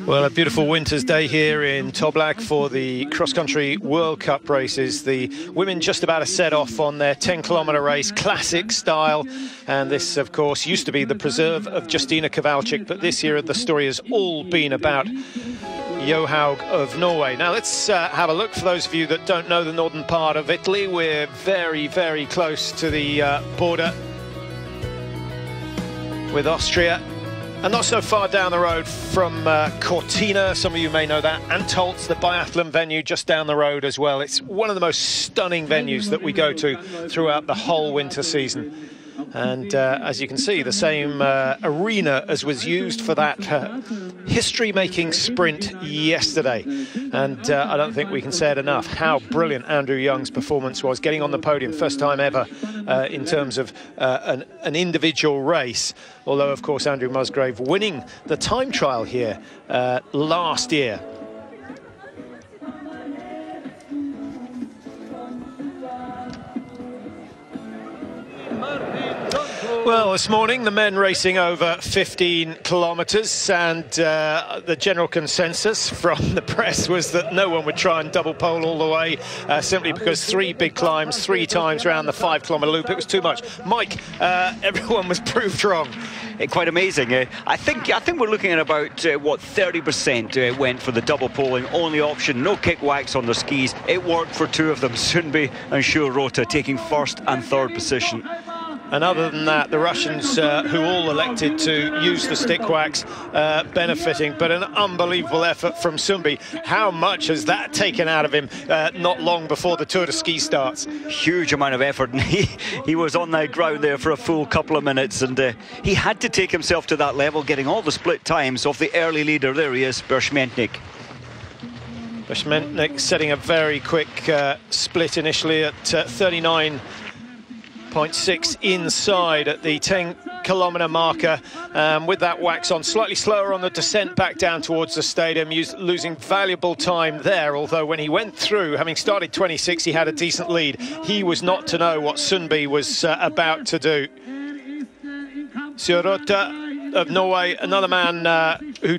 Well, a beautiful winter's day here in Toblach for the cross-country World Cup races. The women just about to set off on their 10-kilometre race, classic style. And this, of course, used to be the preserve of Justina Kowalczyk, but this year the story has all been about Johaug of Norway. Now let's have a look. For those of you that don't know the northern part of Italy, we're very, very close to the border with Austria, and not so far down the road from Cortina. Some of you may know that. Antolz, the biathlon venue, just down the road as well. It's one of the most stunning venues that we go to throughout the whole winter season. And as you can see, the same arena as was used for that history-making sprint yesterday. And I don't think we can say it enough how brilliant Andrew Young's performance was, getting on the podium, first time ever in terms of an individual race. Although, of course, Andrew Musgrave winning the time trial here last year. Well, this morning, the men racing over 15 kilometres, and the general consensus from the press was that no one would try and double pole all the way, simply because 3 big climbs, 3 times around the 5-kilometre loop, it was too much. Mike, everyone was proved wrong. Quite amazing. I think we're looking at about, 30% went for the double poling, only option, no kick wax on their skis. It worked for 2 of them, Sundby and Shurota, taking 1st and 3rd position. And other than that, the Russians, who all elected to use the stick wax, benefiting. But an unbelievable effort from Sundby. How much has that taken out of him not long before the Tour de Ski starts? Huge amount of effort. And he was on that ground there for a full couple of minutes. And he had to take himself to that level, getting all the split times of the early leader. There he is, Berschmentnik. Berschmentnik setting a very quick split initially at 39.6 inside at the 10-kilometre marker, with that wax on, slightly slower on the descent back down towards the stadium, losing valuable time there, although when he went through, having started 26, he had a decent lead. He was not to know what Sundby was about to do. Sjurota of Norway, another man who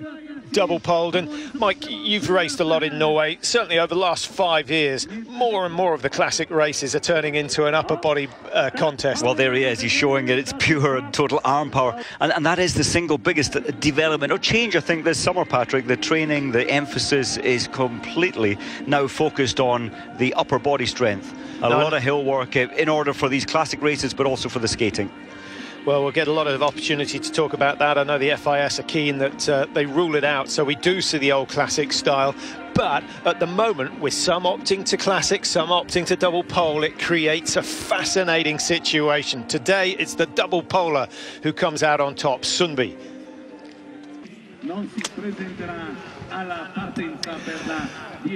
double poled. And Mike, you've raced a lot in Norway. Certainly over the last 5 years, more and more of the classic races are turning into an upper body contest. Well, there he is. He's showing it. It's pure and total arm power. And that is the single biggest development or change, I think, this summer, Patrick. The training, the emphasis is completely now focused on the upper body strength. A lot of hill work in order for these classic races, but also for the skating. Well, we'll get a lot of opportunity to talk about that. I know the FIS are keen that they rule it out, so we do see the old classic style. But at the moment, with some opting to classic, some opting to double pole, it creates a fascinating situation. Today, it's the double poler who comes out on top, Sundby.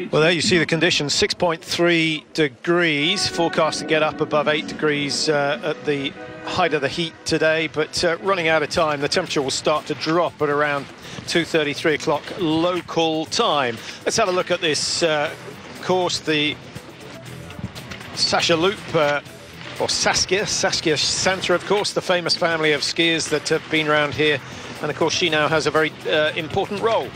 Well, there you see the conditions, 6.3 degrees, forecast to get up above 8 degrees at the height of the heat today, but running out of time. The temperature will start to drop at around 2:30, 3 o'clock local time. Let's have a look at this course, the Sasha Loop, or Saskia Santa, of course, the famous family of skiers that have been around here, and of course she now has a very important role.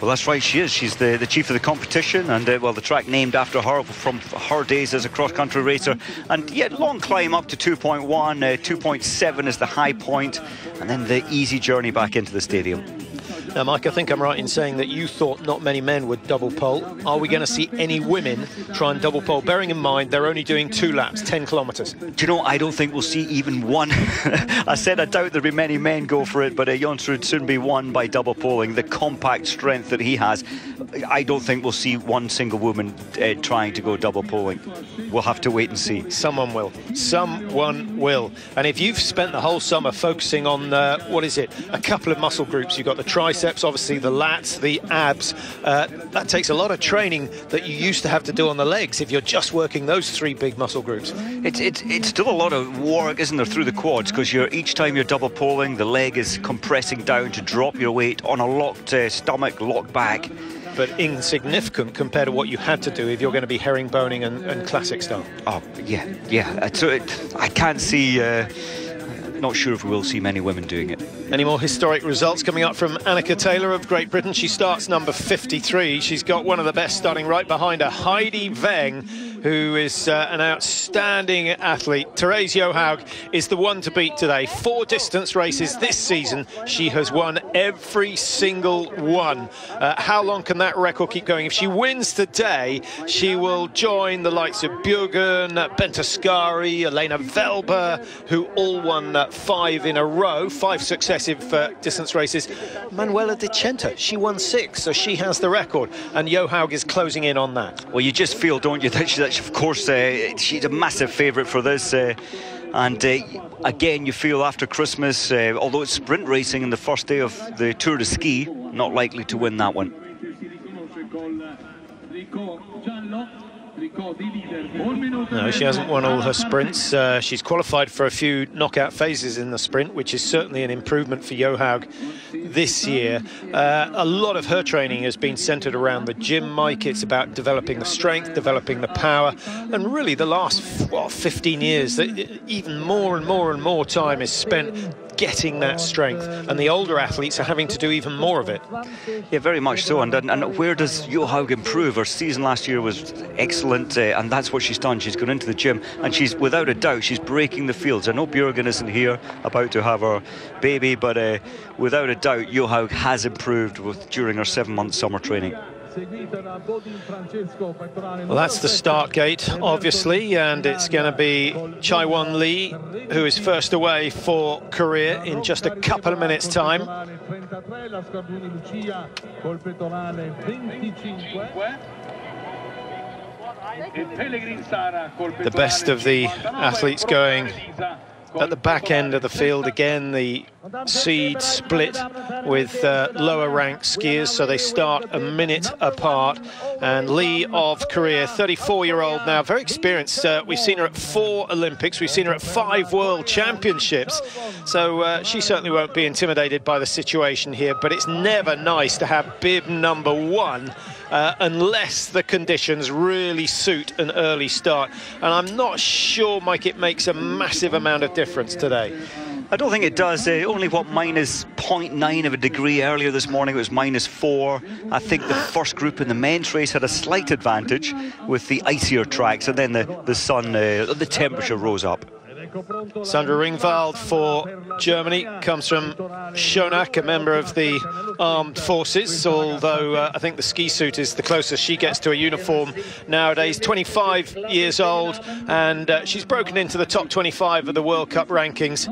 Well, that's right, she is. She's the chief of the competition, and well, the track named after her from her days as a cross-country racer. And yeah, long climb up to 2.1, 2.7 is the high point, and then the easy journey back into the stadium. Now, Mike, I think I'm right in saying that you thought not many men would double pole. Are we going to see any women try and double pole, bearing in mind they're only doing 2 laps, 10 kilometres? Do you know, I don't think we'll see even one. I said I doubt there'll be many men go for it, but Jonsrud Sundby won by double poling. The compact strength that he has, I don't think we'll see one single woman trying to go double poling. We'll have to wait and see. Someone will. Someone will. And if you've spent the whole summer focusing on, what is it, a couple of muscle groups, you've got the triceps, obviously the lats, the abs, that takes a lot of training that you used to have to do on the legs if you're just working those 3 big muscle groups. It's still a lot of work, isn't there, through the quads, because each time you're double poling, the leg is compressing down to drop your weight on a locked stomach, locked back. But insignificant compared to what you had to do if you're going to be herringboning and classic style. Oh, yeah. So I can't see not sure if we will see many women doing it. Any more historic results coming up from Annika Taylor of Great Britain? She starts number 53. She's got one of the best starting right behind her, Heidi Weng, who is an outstanding athlete. Therese Johaug is the one to beat today. 4 distance races this season. She has won every single one. How long can that record keep going? If she wins today, she will join the likes of Björgen, Bente Skari, Elena Velber, who all won 5 in a row, 5 successive distance races. Manuela De Centa, she won 6, so she has the record, and Johaug is closing in on that. Well, you just feel, don't you, that of course she's a massive favourite for this. And again, you feel after Christmas, although it's sprint racing in the first day of the Tour de Ski, not likely to win that one. No, she hasn't won all her sprints. She's qualified for a few knockout phases in the sprint, which is certainly an improvement for Johaug this year. A lot of her training has been centred around the gym, Mike. It's about developing the strength, developing the power, and really the last 15 years, even more and more and more time is spent getting that strength, and the older athletes are having to do even more of it. Yeah, very much so. And where does Johaug improve? Her season last year was excellent, and that's what she's done. She's gone into the gym, and she's, without a doubt, she's breaking the fields. I know Björgen isn't here, about to have her baby, but without a doubt, Johaug has improved during her 7-month summer training. Well, that's the start gate, obviously, and it's going to be Chai-Won Lee, who is first away for Korea in just a couple of minutes' time. The best of the athletes going at the back end of the field. Again, the seed split with lower ranked skiers, so they start a minute apart. And Lee of Korea, 34-year-old now, very experienced. We've seen her at 4 Olympics, we've seen her at 5 World Championships, so she certainly won't be intimidated by the situation here. But it's never nice to have bib number 1 unless the conditions really suit an early start. And I'm not sure, Mike, it makes a massive amount of difference today. I don't think it does. Only, what, minus 0.9 of a degree earlier this morning. It was -4. I think the first group in the men's race had a slight advantage with the icier tracks, and then the sun, the temperature rose up. Sandra Ringwald for Germany comes from Schonach, a member of the armed forces, although I think the ski suit is the closest she gets to a uniform nowadays. 25 years old, and she's broken into the top 25 of the World Cup rankings.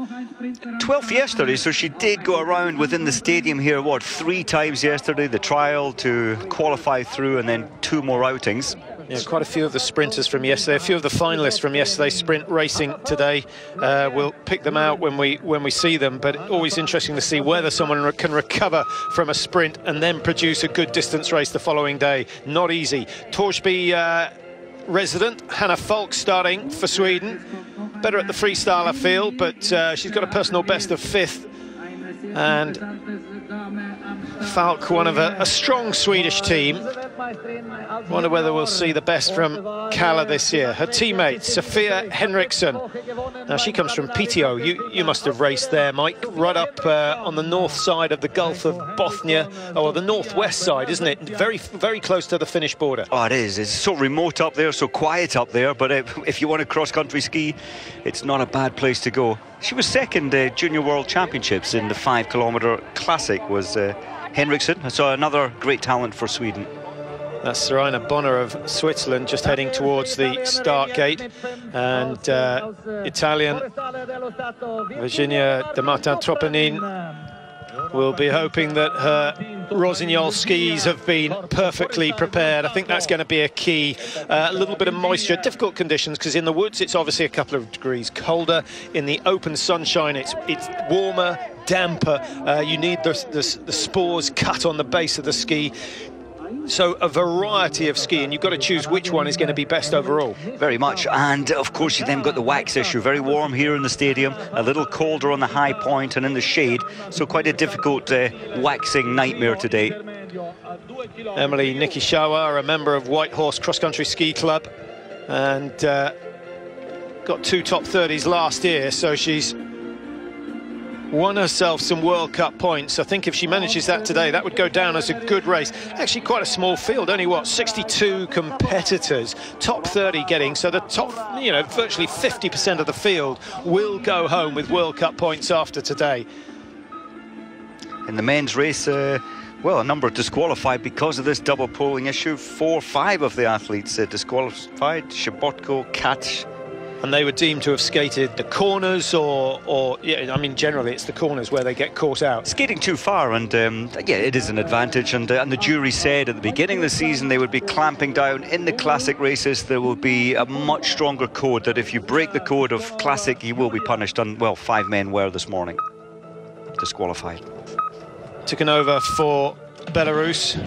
12th yesterday, so she did go around within the stadium here, what, 3 times yesterday, the trial to qualify through, and then 2 more outings. Yeah, quite a few of the sprinters from yesterday, a few of the finalists from yesterday's sprint racing today. We'll pick them out when we see them, but always interesting to see whether someone can recover from a sprint and then produce a good distance race the following day. Not easy. Torsby resident Hannah Falk starting for Sweden. Better at the freestyle, I feel, but she's got a personal best of 5th. And Falk, one of a strong Swedish team. Wonder whether we'll see the best from Kalla this year. Her teammate, Sofia Henriksson. Now, she comes from PTO. You must have raced there, Mike, right up on the north side of the Gulf of Bothnia, or the northwest side, isn't it? Very, very close to the Finnish border. Oh, it is. It's so remote up there, so quiet up there, but if you want to cross-country ski, it's not a bad place to go. She was second Junior World Championships in the 5-kilometre Classic, was Henriksson, so another great talent for Sweden. That's Sarina Bonner of Switzerland just heading towards the start gate, and Italian Virginia de Martin-Tropenin will be hoping that her Rossignol skis have been perfectly prepared. I think that's going to be a key. A little bit of moisture, difficult conditions, because in the woods it's obviously a couple of degrees colder. In the open sunshine it's warmer, damper. You need the spores cut on the base of the ski. So a variety of ski, and you've got to choose which one is going to be best overall. Very much, and of course you then got the wax issue. Very warm here in the stadium, a little colder on the high point and in the shade, so quite a difficult waxing nightmare today. Emily Nikishawa, a member of White Horse Cross Country Ski Club, and got 2 top 30s last year, so she's won herself some World Cup points. I think if she manages that today, that would go down as a good race. Actually quite a small field, only what, 62 competitors, top 30 getting, so the top, you know, virtually 50% of the field will go home with World Cup points after today. In the men's race, well, a number disqualified because of this double polling issue. 4 or 5 of the athletes disqualified. Shabotko, Katch. And they were deemed to have skated the corners or yeah, I mean, generally it's the corners where they get caught out. Skating too far, and yeah, it is an advantage. And the jury said at the beginning of the season they would be clamping down. In the classic races, there will be a much stronger code that if you break the code of classic, you will be punished. And, well, 5 men were this morning disqualified. Tikhonova for Belarus.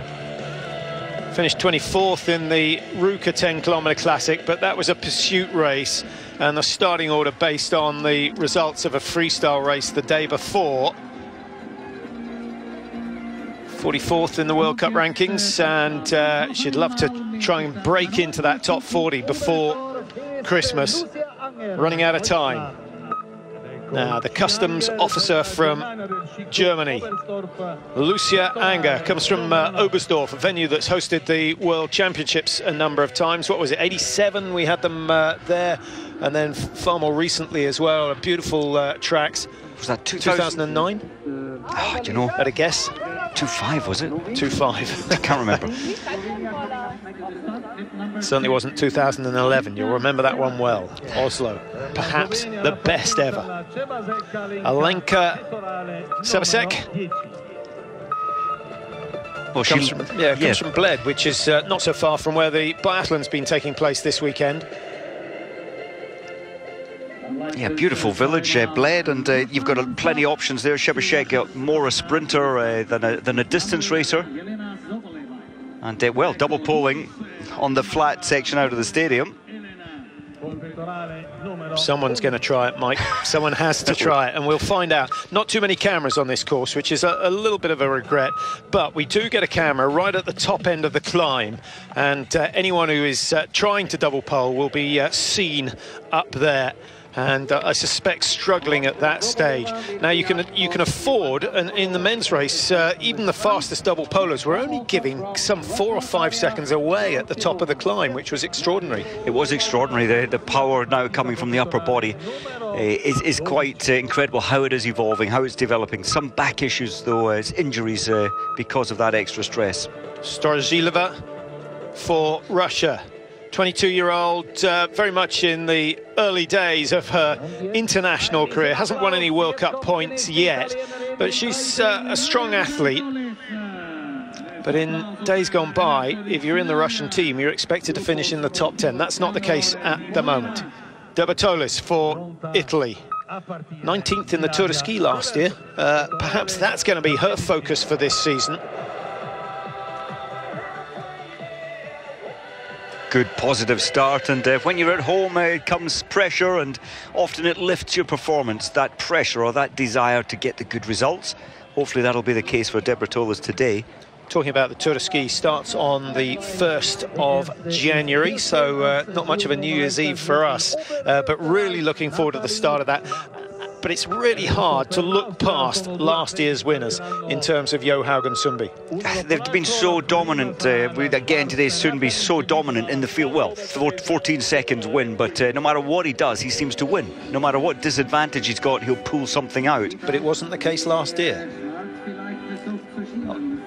Finished 24th in the Ruka 10-kilometre classic, but that was a pursuit race, and the starting order based on the results of a freestyle race the day before. 44th in the World Cup rankings, and she'd love to try and break into that top 40 before Christmas. Running out of time. Now, the customs officer from Germany, Lucia Anger, comes from Oberstdorf, a venue that's hosted the World Championships a number of times. What was it, 87? We had them there, and then far more recently as well. Beautiful tracks. Was that 2009? Oh, do you know? At a guess? 2.5, was it? 2.5. I can't remember. Certainly wasn't 2011. You'll remember that one well. Oslo, perhaps the best ever. Alenka Sebasek. Well, comes from Bled, which is not so far from where the biathlon's been taking place this weekend. Yeah, beautiful village, Bled, and you've got plenty of options there. Sebasek, more a sprinter than a distance racer. And, well, double polling on the flat section out of the stadium. Someone's going to try it, Mike. Someone has to try it, and we'll find out. Not too many cameras on this course, which is a little bit of a regret, but we do get a camera right at the top end of the climb, and anyone who is trying to double pole will be seen up there. And I suspect struggling at that stage. Now you can afford, and in the men's race, even the fastest double polers were only giving some 4 or 5 seconds away at the top of the climb, which was extraordinary. It was extraordinary. The power now coming from the upper body is quite incredible. How it is evolving, how it's developing. Some back issues though, as injuries because of that extra stress. Storozhilova for Russia. 22-year-old, very much in the early days of her international career. Hasn't won any World Cup points yet, but she's a strong athlete. But in days gone by, if you're in the Russian team, you're expected to finish in the top 10. That's not the case at the moment. Derbertolis for Italy. 19th in the Tour de Ski last year. Perhaps that's going to be her focus for this season. Good positive start, and when you're at home comes pressure, and often it lifts your performance, that pressure or that desire to get the good results. Hopefully that'll be the case for Derbertolis today. Talking about the Tour de Ski, starts on the 1st of January, so not much of a New Year's Eve for us, but really looking forward to the start of that. But it's really hard to look past last year's winners in terms of Johaug and Sundby. They've been so dominant. Again, today Sundby so dominant in the field. Well, 14 seconds win, but no matter what he does, he seems to win. No matter what disadvantage he's got, he'll pull something out. But it wasn't the case last year.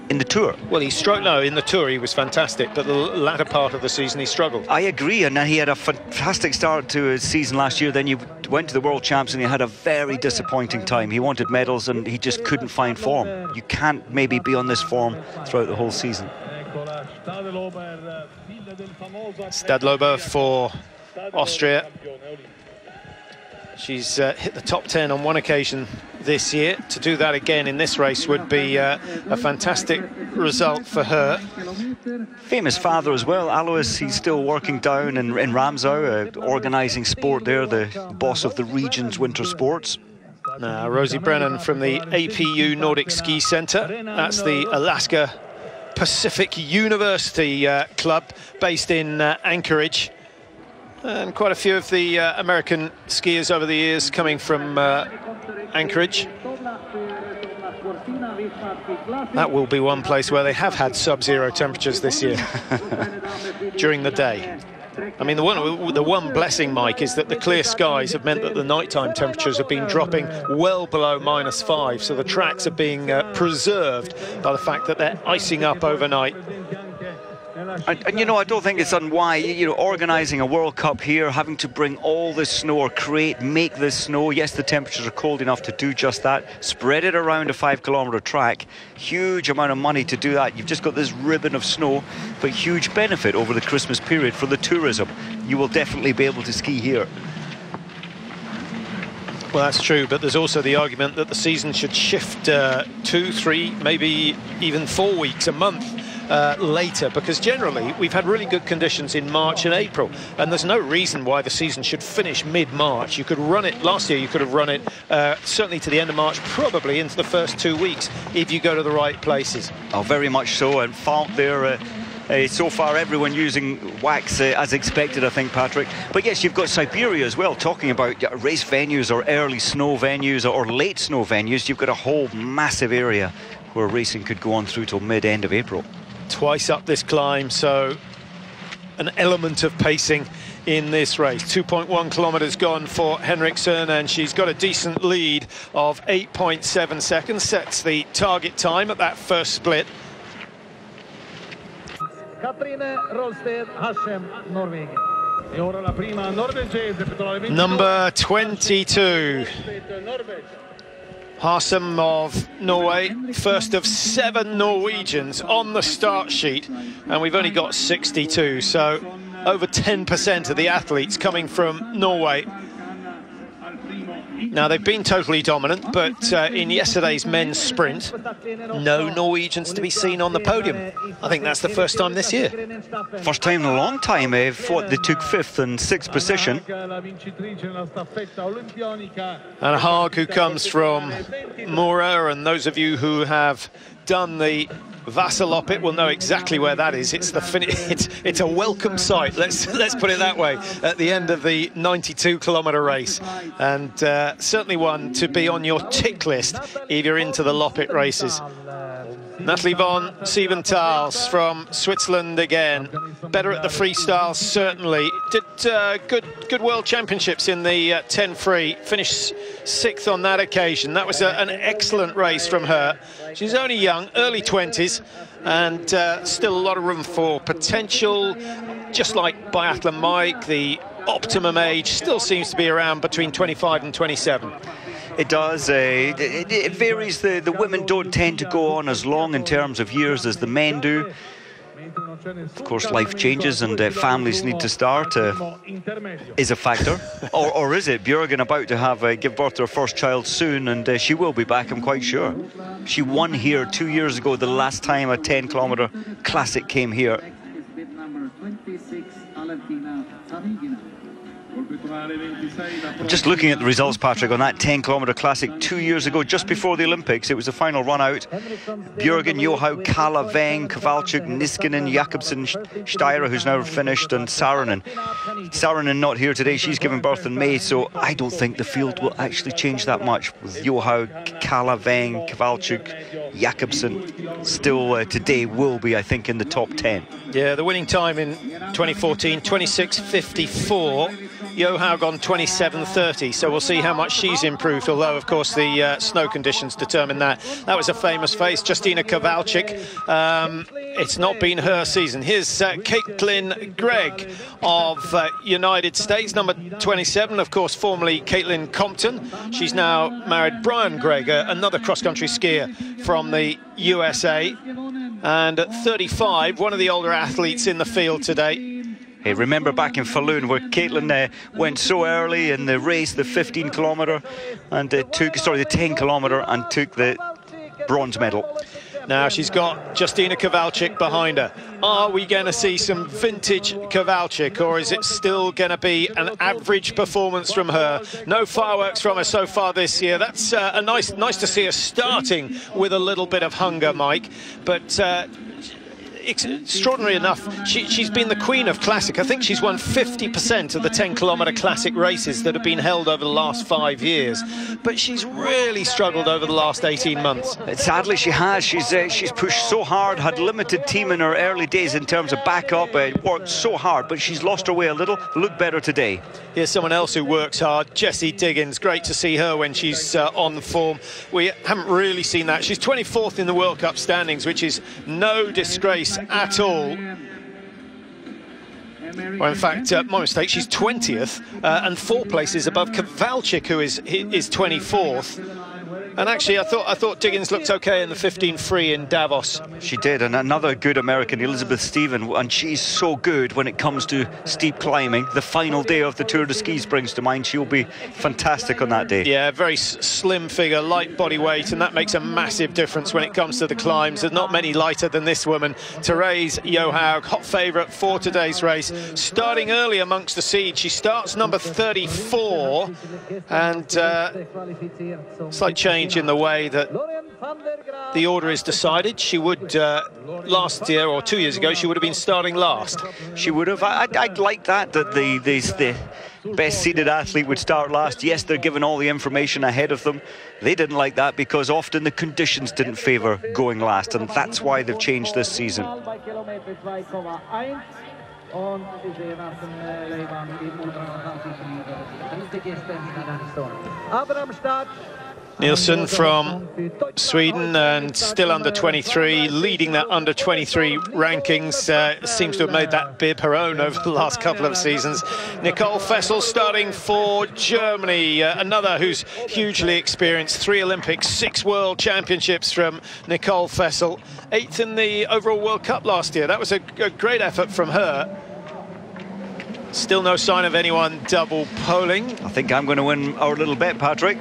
In the Tour? Well, he struggled. No, in the Tour he was fantastic, but the latter part of the season he struggled. I agree, and he had a fantastic start to his season last year. Then you went to the World Champs and he had a very disappointing time. He wanted medals and he just couldn't find form. You can't maybe be on this form throughout the whole season. Stadlober for Austria. She's hit the top 10 on one occasion this year. To do that again in this race would be a fantastic result for her. Famous father as well, Alois. He's still working down in Ramsau, organising sport there, the boss of the region's winter sports. Now, Rosie Brennan from the APU Nordic Ski Centre. That's the Alaska Pacific University club based in Anchorage. And quite a few of the American skiers over the years coming from Anchorage. That will be one place where they have had sub-zero temperatures this year during the day. I mean, the one blessing, Mike, is that the clear skies have meant that the nighttime temperatures have been dropping well below -5, so the tracks are being preserved by the fact that they're icing up overnight. And you know, I don't think it's unwise, you know, organising a World Cup here, having to bring all this snow or make this snow. Yes, the temperatures are cold enough to do just that. Spread it around a 5-kilometre track. Huge amount of money to do that. You've just got this ribbon of snow, but huge benefit over the Christmas period for the tourism. You will definitely be able to ski here. Well, that's true, but there's also the argument that the season should shift 2, 3, maybe even 4 weeks, a month later, because generally we've had really good conditions in March and April, and there's no reason why the season should finish mid-March. You could run it last year, you could have run it certainly to the end of March, probably into the first 2 weeks if you go to the right places. Oh, very much so. And fault there. So far, everyone using wax as expected, I think, Patrick. But yes, you've got Siberia as well, talking about race venues or early snow venues or late snow venues. You've got a whole massive area where racing could go on through till mid-end of April. Twice up this climb, so an element of pacing in this race. 2.1 kilometres gone for Henriksen, and she's got a decent lead of 8.7 seconds. Sets the target time at that first split. Number 22. Hasem of Norway, first of 7 Norwegians on the start sheet, and we've only got 62, so over 10% of the athletes coming from Norway. Now, they've been totally dominant, but in yesterday's men's sprint, no Norwegians to be seen on the podium. I think that's the first time this year. First time in a long time. They took 5th and 6th position. And Haag, who comes from Mora, and those of you who have done the Vasaloppet will know exactly where that is. It's the it's a welcome sight. Let's put it that way. At the end of the 92-kilometre race, and certainly one to be on your tick list if you're into the Loppet races. Natalie von Sieventals from Switzerland again. Better at the freestyle, certainly. Did good World Championships in the 10 free. Finished 6th on that occasion. That was an excellent race from her. She's only young, early 20s, and still a lot of room for potential. Just like biathlon Mike, the optimum age still seems to be around between 25 and 27. It does. It varies. The women don't tend to go on as long in terms of years as the men do. Of course, life changes and families need to start is a factor. or is it? Bjørgen about to give birth to her first child soon, and she will be back, I'm quite sure. She won here 2 years ago, the last time a 10-kilometre classic came here. Just looking at the results, Patrick, on that 10-kilometre classic 2 years ago, just before the Olympics. It was the final run out. Bjørgen, Johaug, Kalla, Weng, Kowalczyk, Niskanen, Jakobsen, Steyr, who's now finished, and Saarinen. Saarinen not here today. She's given birth in May, so I don't think the field will actually change that much. With Johaug, Kalla, Weng, Kowalczyk, Jakobsen still today will be, I think, in the top 10. Yeah, the winning time in 2014, 26:54. Johaug on 27:30, so we'll see how much she's improved, although of course the snow conditions determine that. That was a famous face, Justyna Kowalczyk. It's not been her season. Here's Caitlin Gregg of United States, number 27, of course, formerly Caitlin Compton. She's now married Brian Gregg, another cross-country skier from the USA. And at 35, one of the older athletes in the field today. Hey, remember back in Falun where Caitlin went so early in the race, the 15-kilometre, and the 10-kilometre, and took the bronze medal. Now she's got Justyna Kowalczyk behind her. Are we going to see some vintage Kowalczyk, or is it still going to be an average performance from her? No fireworks from her so far this year. That's nice to see her starting with a little bit of hunger, Mike. But extraordinary enough, she's been the queen of classic. I think she's won 50% of the 10-kilometre classic races that have been held over the last 5 years. But she's really struggled over the last 18 months. Sadly, she has. She's pushed so hard, had limited team in her early days in terms of backup, worked so hard, but she's lost her way a little. Looked better today. Here's someone else who works hard, Jessie Diggins. Great to see her when she's on form. We haven't really seen that. She's 24th in the World Cup standings, which is no disgrace at all. Well, in fact, my mistake, she's 20th and 4 places above Kowalczyk, who is 24th. And actually, I thought Diggins looked okay in the 15 free in Davos. She did, and another good American, Elizabeth Stephen, and she's so good when it comes to steep climbing. The final day of the Tour de Ski springs to mind. She'll be fantastic on that day. Yeah, very slim figure, light body weight, and that makes a massive difference when it comes to the climbs. There's not many lighter than this woman. Therese Johaug, hot favourite for today's race, starting early amongst the seed. She starts number 34, and slight change in the way that the order is decided. She would, last year or 2 years ago, she would have been starting last. She would have. I'd like that the best seeded athlete would start last. Yes, they're given all the information ahead of them. They didn't like that because often the conditions didn't favour going last, and that's why they've changed this season. Nielsen from Sweden, and still under 23, leading that under 23 rankings. Seems to have made that bib her own over the last couple of seasons. Nicole Fessel starting for Germany, another who's hugely experienced. 3 Olympics, 6 World Championships from Nicole Fessel. 8th in the overall World Cup last year. That was a great effort from her. Still no sign of anyone double polling. I think I'm going to win our little bet, Patrick.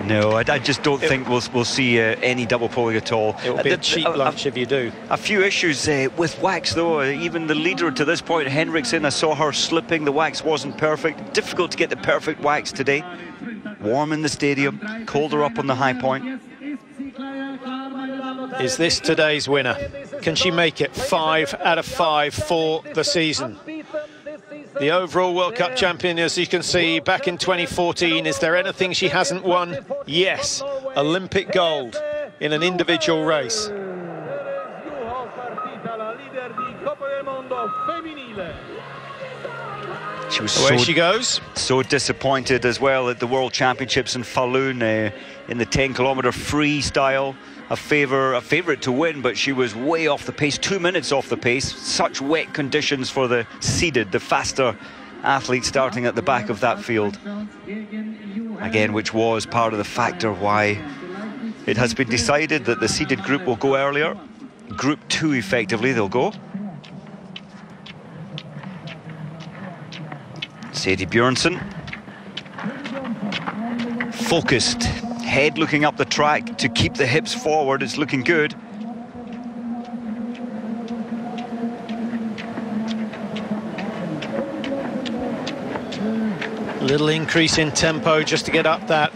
No, I just don't think we'll see any double polling at all. It will be a cheap lunch if you do. A few issues with wax, though. Even the leader to this point, Henriksen, I saw her slipping. The wax wasn't perfect. Difficult to get the perfect wax today. Warm in the stadium, colder up on the high point. Is this today's winner? Can she make it 5 out of 5 for the season? The overall World Cup champion, as you can see, back in 2014. Is there anything she hasn't won? Yes, Olympic gold in an individual race. She was Away she goes. So disappointed as well at the World Championships in Falun in the 10-kilometre freestyle. A favourite to win, but she was way off the pace, 2 minutes off the pace. Such wet conditions for the seeded, the faster athlete starting at the back of that field. Again, which was part of the factor why it has been decided that the seeded group will go earlier. Group 2, effectively, they'll go. Sadie Björnsson. Focused. Head looking up the track to keep the hips forward. It's looking good. Little increase in tempo just to get up that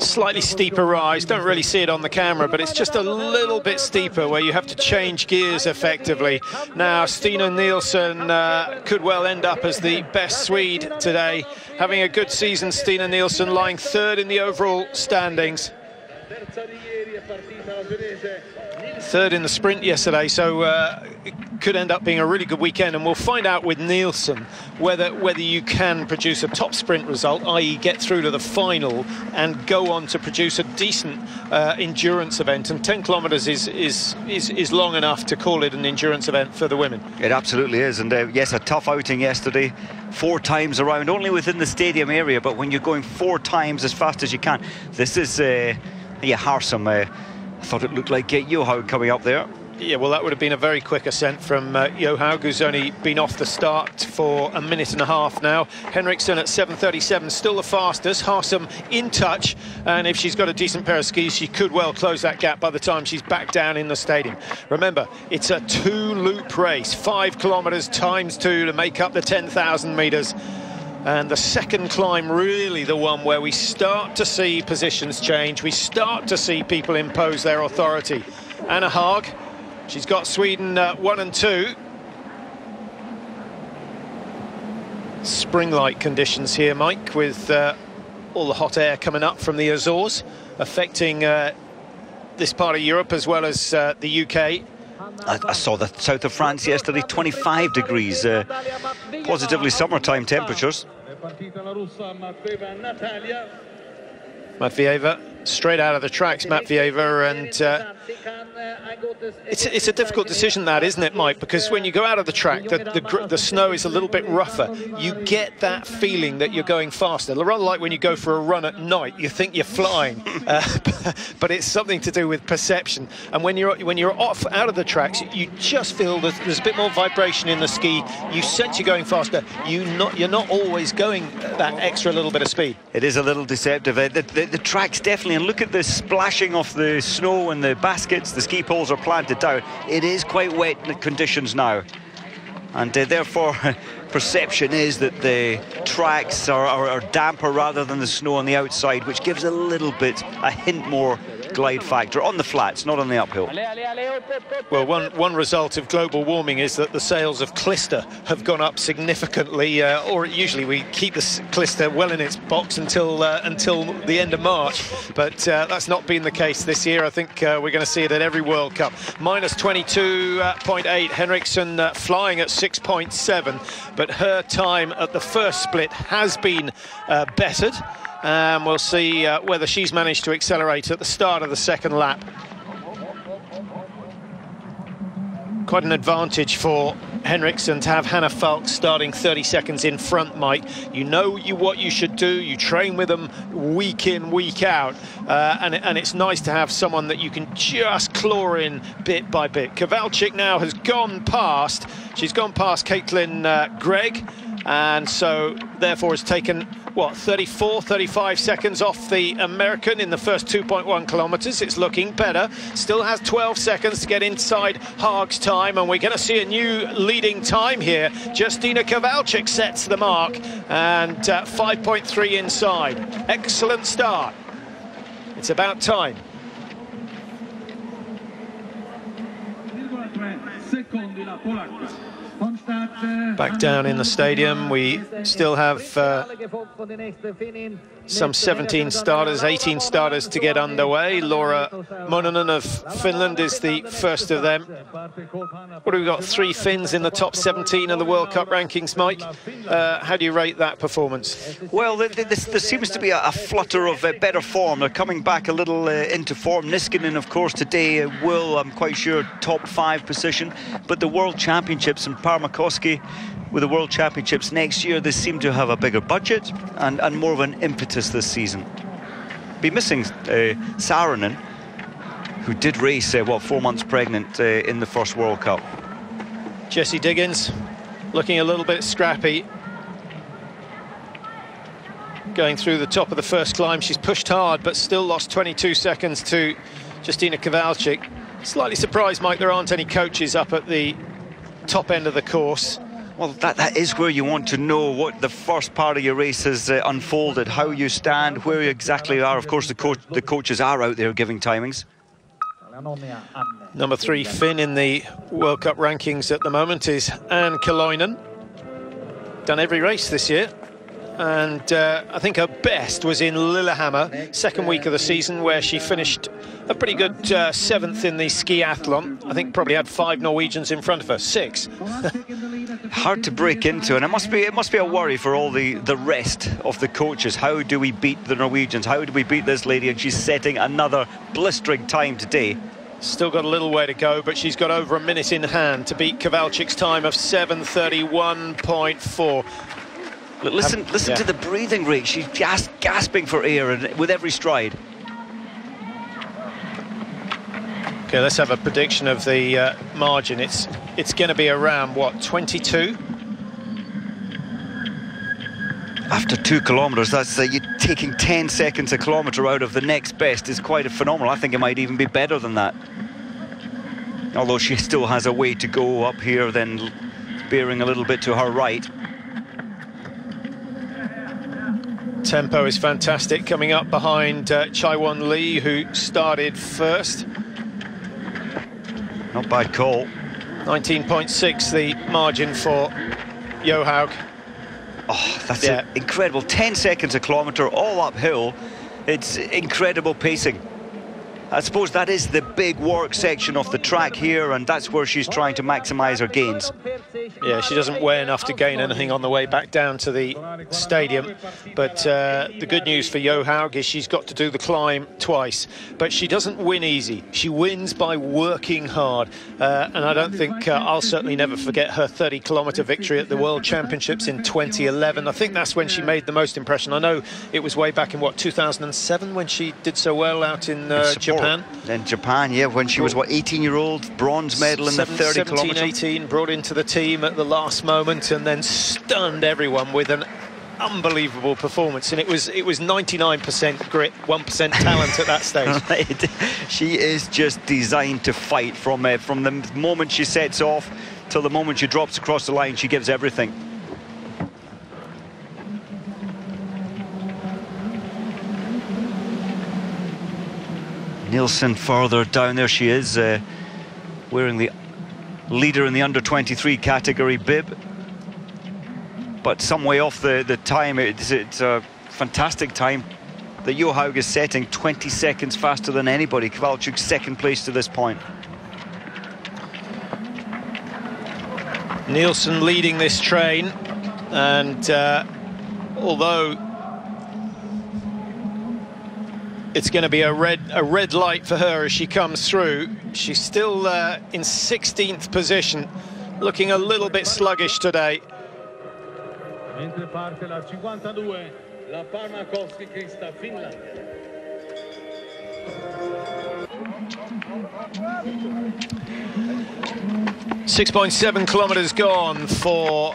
slightly steeper rise. Don't really see it on the camera, but it's just a little bit steeper where you have to change gears effectively. Now Stina Nielsen could well end up as the best Swede today. Having a good season, Stina Nielsen lying 3rd in the overall standings. 3rd in the sprint yesterday, so it could end up being a really good weekend, and we'll find out with Nielsen whether you can produce a top sprint result, i.e. get through to the final and go on to produce a decent endurance event. And 10 kilometres is long enough to call it an endurance event for the women. It absolutely is, and yes, a tough outing yesterday. 4 times around, only within the stadium area, but when you're going 4 times as fast as you can, this is Harsum. I thought it looked like Johaug coming up there. Yeah, well, that would have been a very quick ascent from Johaug, who's only been off the start for a minute and a half now. Henriksen at 7:37, still the fastest. Harsum in touch, and if she's got a decent pair of skis, she could well close that gap by the time she's back down in the stadium. Remember, it's a 2-loop race, 5 kilometres times 2 to make up the 10,000 metres. And the second climb, really the one where we start to see positions change. We start to see people impose their authority. Anna Haag. She's got Sweden 1 and 2. Spring-like conditions here, Mike, with all the hot air coming up from the Azores, affecting this part of Europe as well as the UK. I saw the south of France yesterday, 25 degrees, positively summertime temperatures. Matvieva, straight out of the tracks, Matvieva, and it's a difficult decision, that, isn't it, Mike? Because when you go out of the track, the snow is a little bit rougher. You get that feeling that you're going faster. Rather like when you go for a run at night, you think you're flying, but it's something to do with perception. And when you're off out of the tracks, you just feel there's a bit more vibration in the ski. You sense you're going faster. You're not always going that extra little bit of speed. It is a little deceptive. The track's definitely, and look at the splashing of the snow and the baskets. The ski poles are planted down. It is quite wet conditions now, and therefore perception is that the tracks are damper rather than the snow on the outside, which gives a hint more glide factor on the flats, not on the uphill. Well, one result of global warming is that the sales of Clister have gone up significantly, or usually we keep the Clister well in its box until the end of March, but that's not been the case this year. I think we're going to see it at every World Cup. Minus 22.8, Henriksen flying at 6.7, but her time at the first split has been bettered. And we'll see whether she's managed to accelerate at the start of the second lap. Quite an advantage for Henriksen to have Hannah Falk starting 30 seconds in front, Mike. You know what you should do. You train with them week in, week out. And it's nice to have someone that you can just claw in bit by bit. Kowalczyk now has gone past. She's gone past Caitlin Gregg. And so, therefore, has taken, what, 35 seconds off the American in the first 2.1 kilometres. It's looking better. Still has 12 seconds to get inside Haag's time, and we're going to see a new leading time here. Justyna Kowalczyk sets the mark, and 5.3 inside. Excellent start. It's about time. Back down in the stadium, we still have some 17 starters, 18 starters to get underway. Laura Mononen of Finland is the first of them. What have we got? 3 Finns in the top 17 of the World Cup rankings, Mike. How do you rate that performance? Well, there seems to be a flutter of better form. They're coming back a little into form. Niskanen, of course, today will, I'm quite sure, top 5 position. But the World Championships in Parmakoski, with the World Championships next year, they seem to have a bigger budget and more of an impetus this season. Be missing Saarinen, who did race, 4 months pregnant in the first World Cup. Jessie Diggins looking a little bit scrappy. Going through the top of the first climb, she's pushed hard, but still lost 22 seconds to Justyna Kowalczyk. Slightly surprised, Mike, there aren't any coaches up at the top end of the course. Well, that is where you want to know what the first part of your race has unfolded, how you stand, where you exactly are. Of course, the coaches are out there giving timings. Number 3 Finn in the World Cup rankings at the moment is Anne Kiloinen. Done every race this year. And I think her best was in Lillehammer, second week of the season, where she finished a pretty good 7th in the skiathlon. I think probably had 5 Norwegians in front of her, 6. Hard to break into, and it must be a worry for all the rest of the coaches. How do we beat the Norwegians? How do we beat this lady? And she's setting another blistering time today. Still got a little way to go, but she's got over a minute in hand to beat Kowalczyk's time of 7:31.4. Listen to the breathing rate. She's gasping for air with every stride. Okay, let's have a prediction of the margin. It's going to be around, what, 22? After 2 kilometres, that's you taking 10 seconds a kilometre out of the next best is quite a phenomenal. I think it might even be better than that. Although she still has a way to go up here, then bearing a little bit to her right. Tempo is fantastic, coming up behind Chaiwon Lee, who started first. Not a bad call. 19.6 the margin for Johaug. Oh, that's incredible. 10 seconds a kilometre, all uphill. It's incredible pacing. I suppose that is the big work section of the track here, and that's where she's trying to maximise her gains. Yeah, she doesn't weigh enough to gain anything on the way back down to the stadium. But the good news for Johaug is she's got to do the climb twice. But she doesn't win easy. She wins by working hard. And I don't think I'll certainly never forget her 30-kilometre victory at the World Championships in 2011. I think that's when she made the most impression. I know it was way back in, what, 2007 when she did so well out in Japan? In Japan, yeah, when she was, what, 18-year-old, bronze medal in the 30 kilometres? 18, brought into the team at the last moment and then stunned everyone with an unbelievable performance. And it was 99% grit, 1% talent at that stage. She is just designed to fight from the moment she sets off till the moment she drops across the line. She gives everything. Nielsen further down, there she is, wearing the leader in the under-23 category bib, but some way off the time. It's a fantastic time that Johaug is setting, 20 seconds faster than anybody. Kowalczuk's second place to this point. Nielsen leading this train, and although it's going to be a red light for her as she comes through, she's still in 16th position, looking a little bit sluggish today. 6.7 kilometres gone for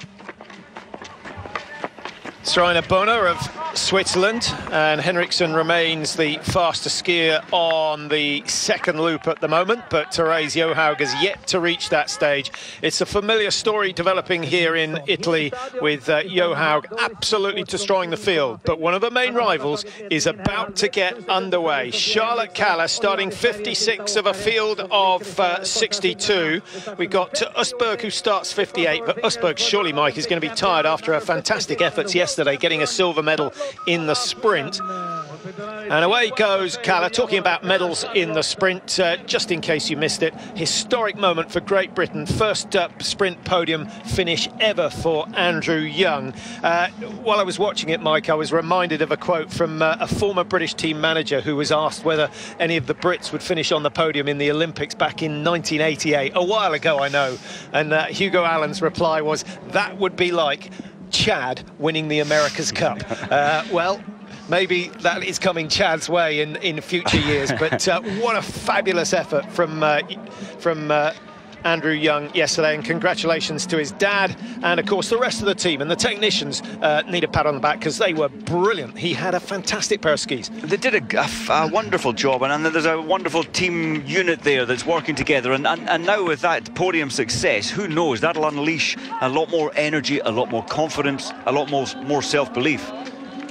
Srina Bonner of Switzerland, and Henriksen remains the fastest skier on the second loop at the moment, but Therese Johaug has yet to reach that stage. It's a familiar story developing here in Italy, with Johaug absolutely destroying the field, but one of the main rivals is about to get underway. Charlotte Kalla starting 56 of a field of 62. We've got Østberg who starts 58, but Østberg surely, Mike, is going to be tired after her fantastic efforts yesterday, getting a silver medal in the sprint. And away goes Kalla, talking about medals in the sprint, just in case you missed it. Historic moment for Great Britain. First sprint podium finish ever for Andrew Young. While I was watching it, Mike, I was reminded of a quote from a former British team manager who was asked whether any of the Brits would finish on the podium in the Olympics back in 1988. A while ago, I know. And Hugo Allen's reply was, that would be like Chad winning the America's Cup. Well, maybe that is coming Chad's way in future years, but what a fabulous effort from Andrew Young yesterday, and congratulations to his dad and of course the rest of the team. And the technicians need a pat on the back because they were brilliant. He had a fantastic pair of skis. They did a wonderful job, and there's a wonderful team unit there that's working together, and now with that podium success, who knows, that'll unleash a lot more energy, a lot more confidence, a lot more self-belief.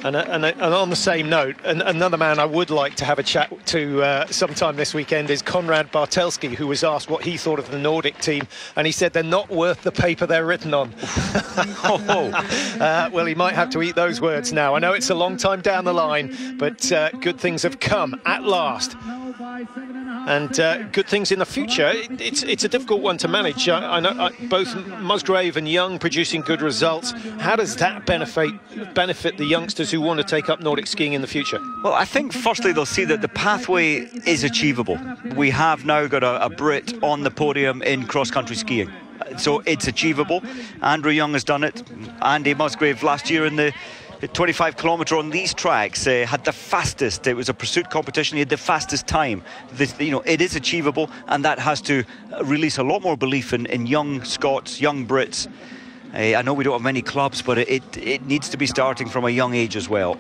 And on the same note, another man I would like to have a chat to sometime this weekend is Konrad Bartelski, who was asked what he thought of the Nordic team, and he said they're not worth the paper they're written on. Well, he might have to eat those words now. I know it's a long time down the line, but good things have come at last. And good things in the future. It's a difficult one to manage. I know both Musgrave and Young producing good results. How does that benefit the youngsters who want to take up Nordic skiing in the future? Well, I think firstly they'll see that the pathway is achievable. We have now got a Brit on the podium in cross-country skiing, so it's achievable. Andrew Young has done it. Andy Musgrave last year in the 25-kilometre on these tracks had the fastest. It was a pursuit competition. He had the fastest time. It is achievable, and that has to release a lot more belief in young Scots, young Brits. I know we don't have many clubs, but it needs to be starting from a young age as well.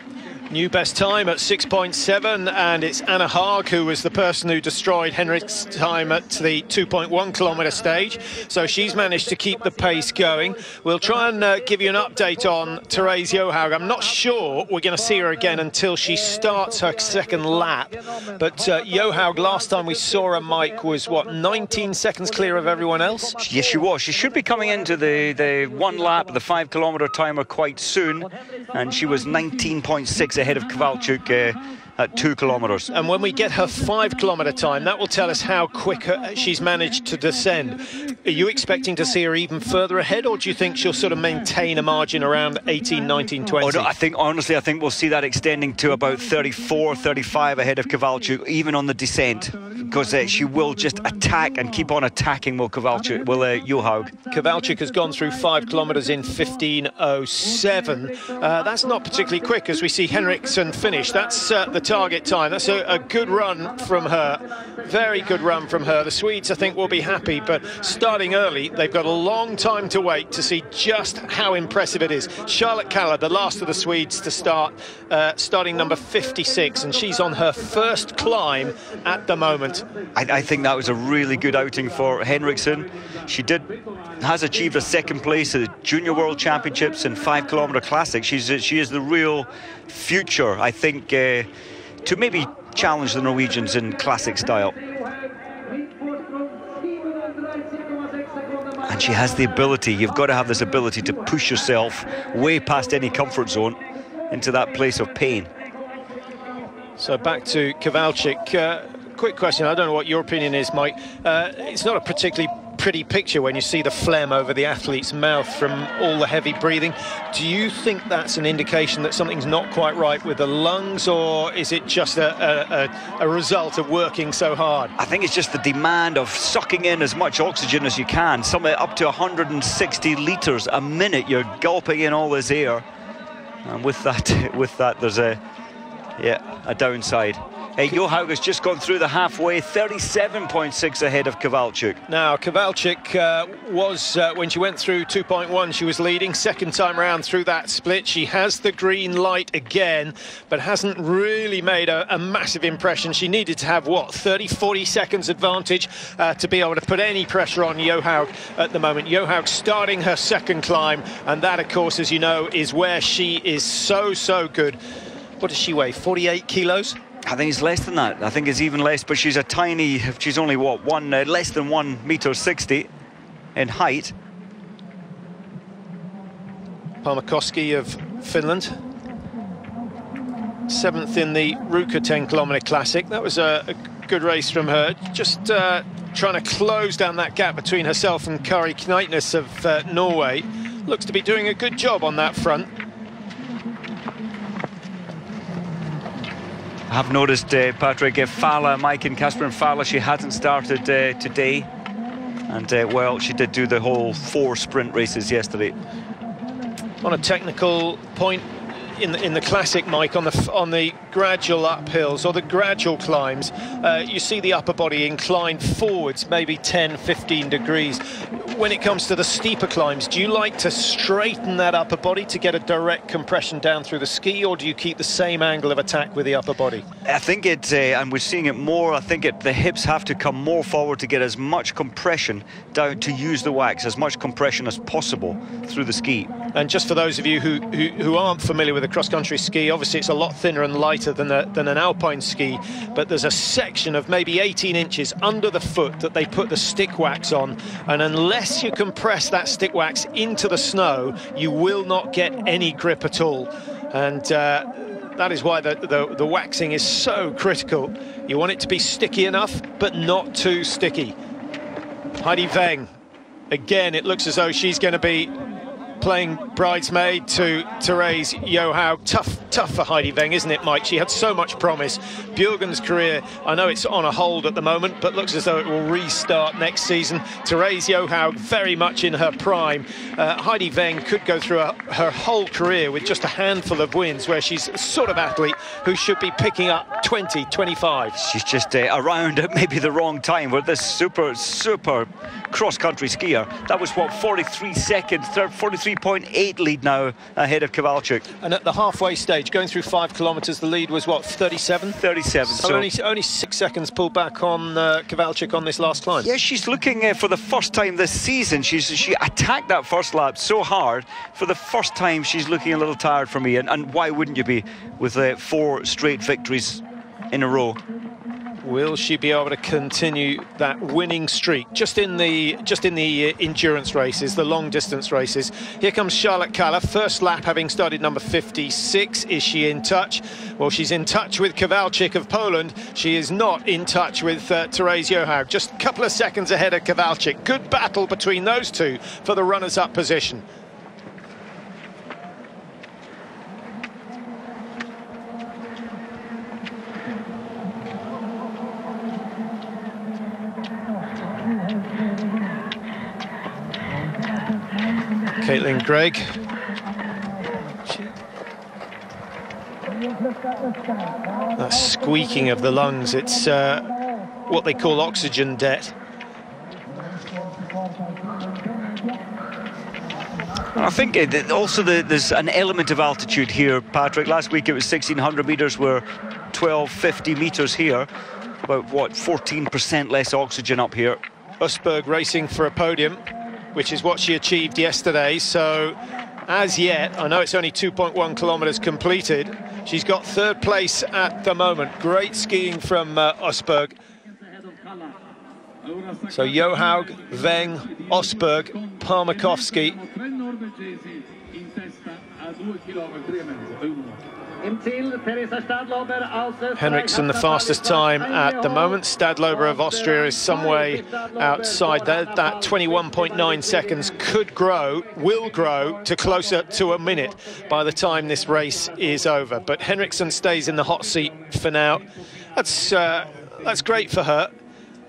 New best time at 6.7, and it's Anna Haag who was the person who destroyed Henrik's time at the 2.1 kilometre stage. So she's managed to keep the pace going. We'll try and give you an update on Therese Johaug. I'm not sure we're going to see her again until she starts her second lap. But Johaug, last time we saw her, Mike, was what, 19 seconds clear of everyone else? Yes, she was. She should be coming into the one lap, the 5 kilometre timer quite soon, and she was 19.6 ahead of Kowalczyk at 2 kilometres. And when we get her 5 kilometre time, that will tell us how quick she's managed to descend. Are you expecting to see her even further ahead, or do you think she'll sort of maintain a margin around 18, 19, 20? Oh, no, I think we'll see that extending to about 34, 35 ahead of Kowalczyk, even on the descent, because she will just attack and keep on attacking, will Kowalczyk, will Johaug. Kowalczyk has gone through 5 kilometres in 15:07. That's not particularly quick, as we see Henriksen finish. That's the target time. That's a good run from her. Very good run from her. The Swedes, I think, will be happy, but starting early, they've got a long time to wait to see just how impressive it is. Charlotte Kalla, the last of the Swedes to start, starting number 56, and she's on her first climb at the moment. I think that was a really good outing for Henriksen. She has achieved a second place at the Junior World Championships and 5 kilometre Classic. She is the real future, I think, to maybe challenge the Norwegians in classic style. And she has the ability, you've got to have this ability to push yourself way past any comfort zone into that place of pain. So back to Kowalczyk. Quick question, I don't know what your opinion is, Mike. It's not a particularly pretty picture when you see the phlegm over the athlete's mouth from all the heavy breathing. Do you think that's an indication that something's not quite right with the lungs, or is it just a result of working so hard? I think it's just the demand of sucking in as much oxygen as you can. Somewhere up to 160 litres a minute, you're gulping in all this air. And with that there's a downside. Johaug has just gone through the halfway, 37.6 ahead of Kowalczyk. Now, Kowalczyk was, when she went through 2.1, she was leading. Second time around through that split, she has the green light again, but hasn't really made a massive impression. She needed to have, what, 30, 40 seconds advantage to be able to put any pressure on Johaug at the moment. Johaug starting her second climb, and that, of course, as you know, is where she is so good. What does she weigh, 48 kilos? I think it's less than that. I think it's even less, but she's she's only, what, less than 1.60 metre in height. Palmakoski of Finland. 7th in the Ruka 10 kilometre Classic. That was a good race from her. Just trying to close down that gap between herself and Kari Kneitnes of Norway. Looks to be doing a good job on that front. I have noticed, Patrick, Mike and Casper and Fala, she hasn't started today. And, well, she did do the whole 4 sprint races yesterday. On a technical point in the Classic, Mike, on the gradual uphills or the gradual climbs, you see the upper body inclined forwards, maybe 10, 15 degrees. When it comes to the steeper climbs, do you like to straighten that upper body to get a direct compression down through the ski, or do you keep the same angle of attack with the upper body? I think and we're seeing it more, I think the hips have to come more forward to get as much compression down, to use the wax, as much compression as possible through the ski. And just for those of you who aren't familiar with a cross-country ski, obviously it's a lot thinner and lighter than an alpine ski, but there's a section of maybe 18 inches under the foot that they put the stick wax on, and unless you compress that stick wax into the snow, you will not get any grip at all. And that is why the waxing is so critical. You want it to be sticky enough, but not too sticky. Heidi Weng, again, it looks as though she's going to be playing bridesmaid to Therese Johaug. Tough for Heidi Weng, isn't it, Mike? She had so much promise. Bjørgen's career, I know it's on a hold at the moment, but looks as though it will restart next season. Therese Johaug very much in her prime. Heidi Weng could go through her whole career with just a handful of wins, where she's a sort of athlete who should be picking up 20, 25. She's just around at maybe the wrong time with this super cross-country skier. That was, what, 43 3.8 lead now ahead of Kowalczyk. And at the halfway stage, going through 5 kilometres, the lead was what, 37? 37. So only 6 seconds pulled back on Kowalczyk on this last climb. Yeah, she's looking for the first time this season. She attacked that first lap so hard. For the first time, she's looking a little tired for me. And why wouldn't you be with 4 straight victories in a row? Will she be able to continue that winning streak just in the endurance races, the long distance races? Here comes Charlotte Kalla, first lap having started number 56. Is she in touch? Well, she's in touch with Kowalczyk of Poland. She is not in touch with Therese Johaug. Just a couple of seconds ahead of Kowalczyk. Good battle between those two for the runners-up position. Caitlin Gregg. That squeaking of the lungs, it's what they call oxygen debt. I think also there's an element of altitude here, Patrick. Last week it was 1,600 metres, we're 1,250 metres here. About, what, 14% less oxygen up here. Usberg racing for a podium, which is what she achieved yesterday. So as yet, I know it's only 2.1 kilometres completed. She's got 3rd place at the moment. Great skiing from Usberg. So Johaug, Weng, Usberg, Parmakowski. Henriksen the fastest time at the moment. Stadlober of Austria is some way outside there. That 21.9 seconds will grow to closer to a minute by the time this race is over. But Henriksen stays in the hot seat for now. That's great for her.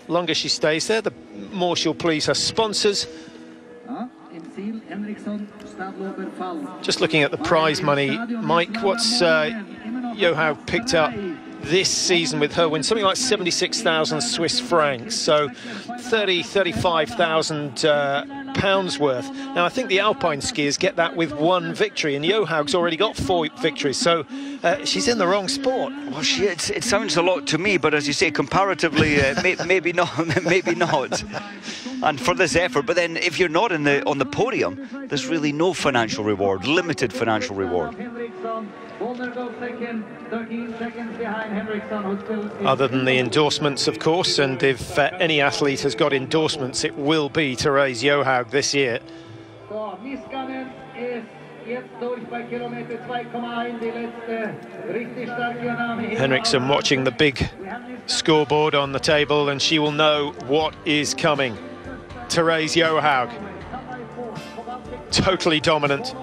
The longer she stays there, the more she'll please her sponsors. Just looking at the prize money, Mike, what's Johaug picked up this season with her win? Something like 76,000 Swiss francs, so 35,000 pounds worth. Now, I think the Alpine skiers get that with 1 victory, and Johaug's already got 4 victories, so she's in the wrong sport. Well, it sounds a lot to me, but as you say, comparatively, maybe not, maybe not. And for this effort, but then if you're not on the podium, there's really no financial reward, limited financial reward. Other than the endorsements, of course, and if any athlete has got endorsements, it will be Therese Johaug this year. Henriksen watching the big scoreboard on the table, and she will know what is coming. Therese Johaug, totally dominant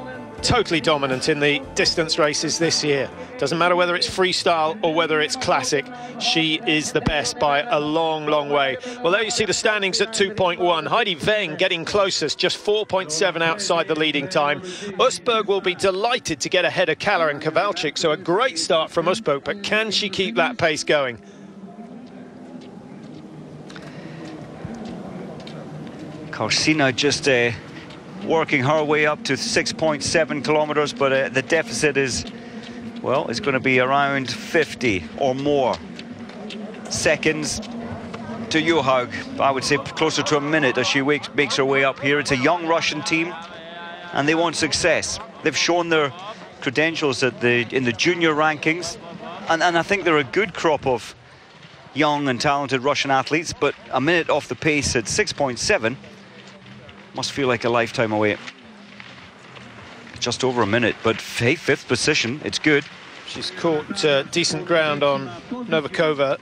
in the distance races this year. Doesn't matter whether it's freestyle or whether it's classic, she is the best by a long, long way. Well, there you see the standings at 2.1. Heidi Weng getting closest, just 4.7 outside the leading time. Usberg will be delighted to get ahead of Kalla and Kowalczyk, so a great start from Usberg, but can she keep that pace going? Karsina just working her way up to 6.7 kilometres, but the deficit is, well, it's going to be around 50 or more seconds to Johaug. I would say closer to a minute as she makes her way up here. It's a young Russian team, and they want success. They've shown their credentials in the junior rankings, and I think they're a good crop of young and talented Russian athletes, but a minute off the pace at 6.7 must feel like a lifetime away. Just over a minute, but hey, 5th position, it's good. She's caught decent ground on Novikova.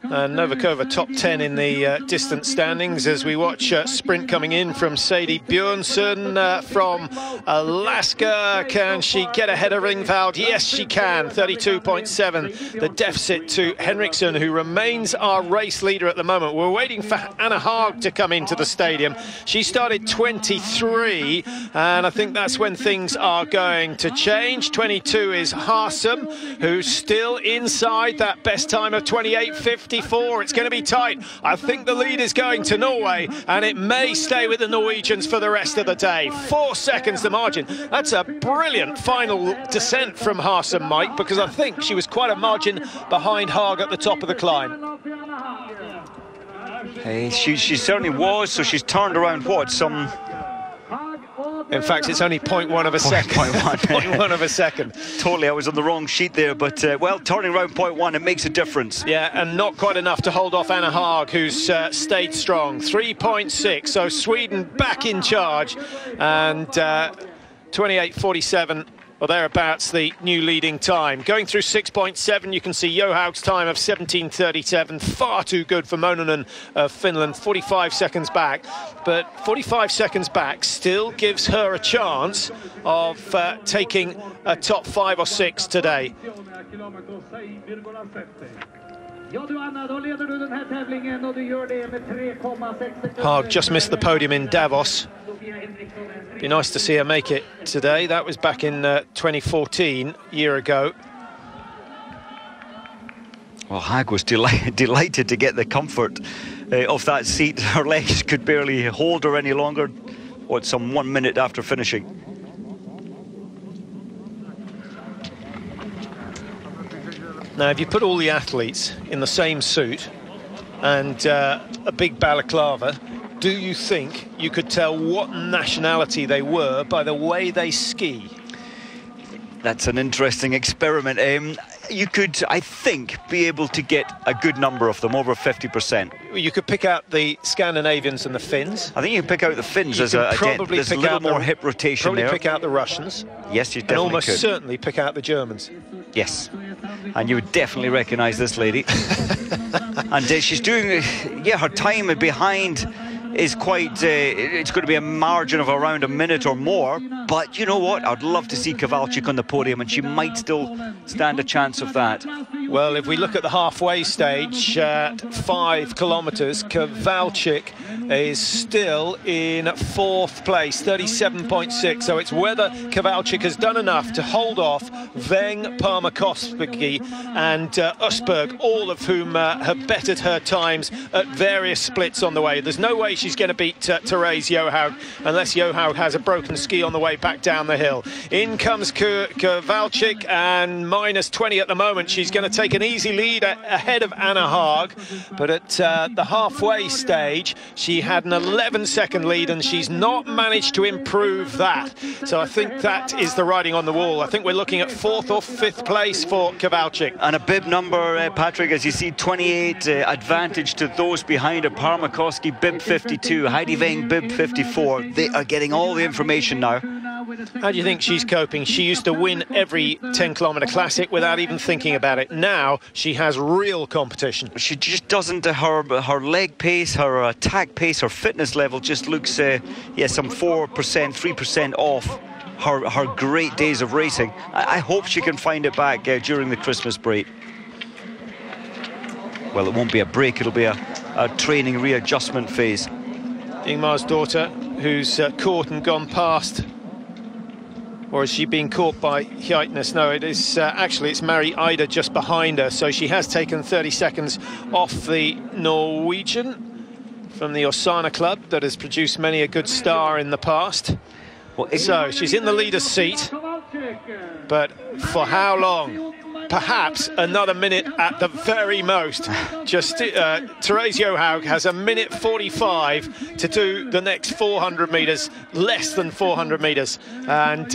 Novikova top 10 in the distance standings as we watch sprint coming in from Sadie Björnsson from Alaska. Can she get ahead of Ringvald? Yes, she can. 32.7. The deficit to Henriksen, who remains our race leader at the moment. We're waiting for Anna Haag to come into the stadium. She started 23, and I think that's when things are going to change. 22 is Harsum, who's still inside that best time of 28.5. 28.54. It's going to be tight. I think the lead is going to Norway, and it may stay with the Norwegians for the rest of the day. 4 seconds the margin. That's a brilliant final descent from Harsem, Mike, because I think she was quite a margin behind Haag at the top of the climb. She certainly was, so she's turned around, what, some... In fact, it's only 0.1 of a second. 0.1 of a second. Totally, I was on the wrong sheet there, but, well, turning around 0.1, it makes a difference. Yeah, and not quite enough to hold off Anna Haag, who's stayed strong. 3.6, so Sweden back in charge, and 28.47. or thereabouts, the new leading time. Going through 6.7, you can see Johaug's time of 17.37, far too good for Mononen of Finland, 45 seconds back. But 45 seconds back still gives her a chance of taking a top 5 or 6 today. Haag just missed the podium in Davos. Be nice to see her make it today. That was back in 2014, a year ago. Well, Haag was delighted to get the comfort of that seat. Her legs could barely hold her any longer. What, some 1 minute after finishing. Now, if you put all the athletes in the same suit and a big balaclava, do you think you could tell what nationality they were by the way they ski? That's an interesting experiment. You could, I think, be able to get a good number of them, over 50%. You could pick out the Scandinavians and the Finns. I think you can pick out the Finns as a probably there's a little more hip rotation probably there. Pick out the Russians. Yes, you definitely and almost could. certainly pick out the Germans. Yes, and you would definitely recognise this lady. And she's doing, yeah, her time behind is quite, it's going to be a margin of around a minute or more, but you know what, I'd love to see Kowalczyk on the podium, and she might still stand a chance of that. Well, if we look at the halfway stage at 5 kilometres, Kowalczyk is still in 4th place, 37.6. So it's whether Kowalczyk has done enough to hold off Weng, Parmakoski and Usberg, all of whom have bettered her times at various splits on the way. There's no way she's going to beat Therese Johaug unless Johaug has a broken ski on the way back down the hill. In comes Kowalczyk, and minus 20 at the moment. She's going to take an easy lead ahead of Anna Haag, but at the halfway stage she had an 11-second lead, and she's not managed to improve that. So I think that is the writing on the wall. I think we're looking at 4th or 5th place for Kowalczyk. And a bib number, Patrick, as you see, 28 advantage to those behind her. Parmakoski, bib 52, Heidi Weng, bib 54. They are getting all the information now. How do you think she's coping? She used to win every 10-kilometre classic without even thinking about it. Now she has real competition. She just doesn't, her leg pace, her attack pace, her fitness level just looks, yeah, some 4%, 3% off her great days of racing. I hope she can find it back during the Christmas break. Well, it won't be a break, it'll be a training readjustment phase. Ingmar's daughter, who's caught and gone past. Or is she being caught by Hjeitnes? No, it is actually, it's Mary Ida just behind her. So she has taken 30 seconds off the Norwegian from the Osana club that has produced many a good star in the past. Well, so she's in the leader's seat, but for how long? Perhaps another minute at the very most. Just Therese Johaug has a minute 45 to do the next 400 metres, less than 400 metres, and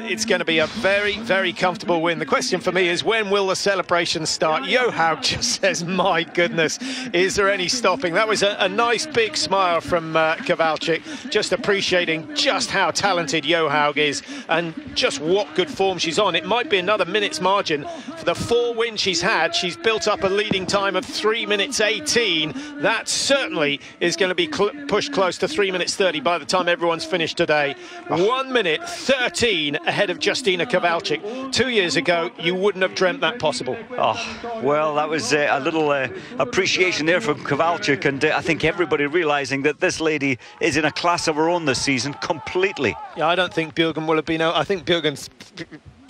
it's going to be a very, very comfortable win. The question for me is, when will the celebration start? Johaug just says, my goodness, is there any stopping? That was a nice big smile from Kowalczyk, just appreciating just how talented Johaug is and just what good form she's on. It might be another minute's margin. For the 4 wins she's had, she's built up a leading time of 3 minutes 18. That certainly is going to be pushed close to 3 minutes 30 by the time everyone's finished today. 1 minute 13 ahead of Justyna Kowalczyk. 2 years ago, you wouldn't have dreamt that possible. Oh, well, that was a little appreciation there from Kowalczyk, and I think everybody realising that this lady is in a class of her own this season completely. Yeah, I don't think Bjørgen will have been out. I think Bjørgen's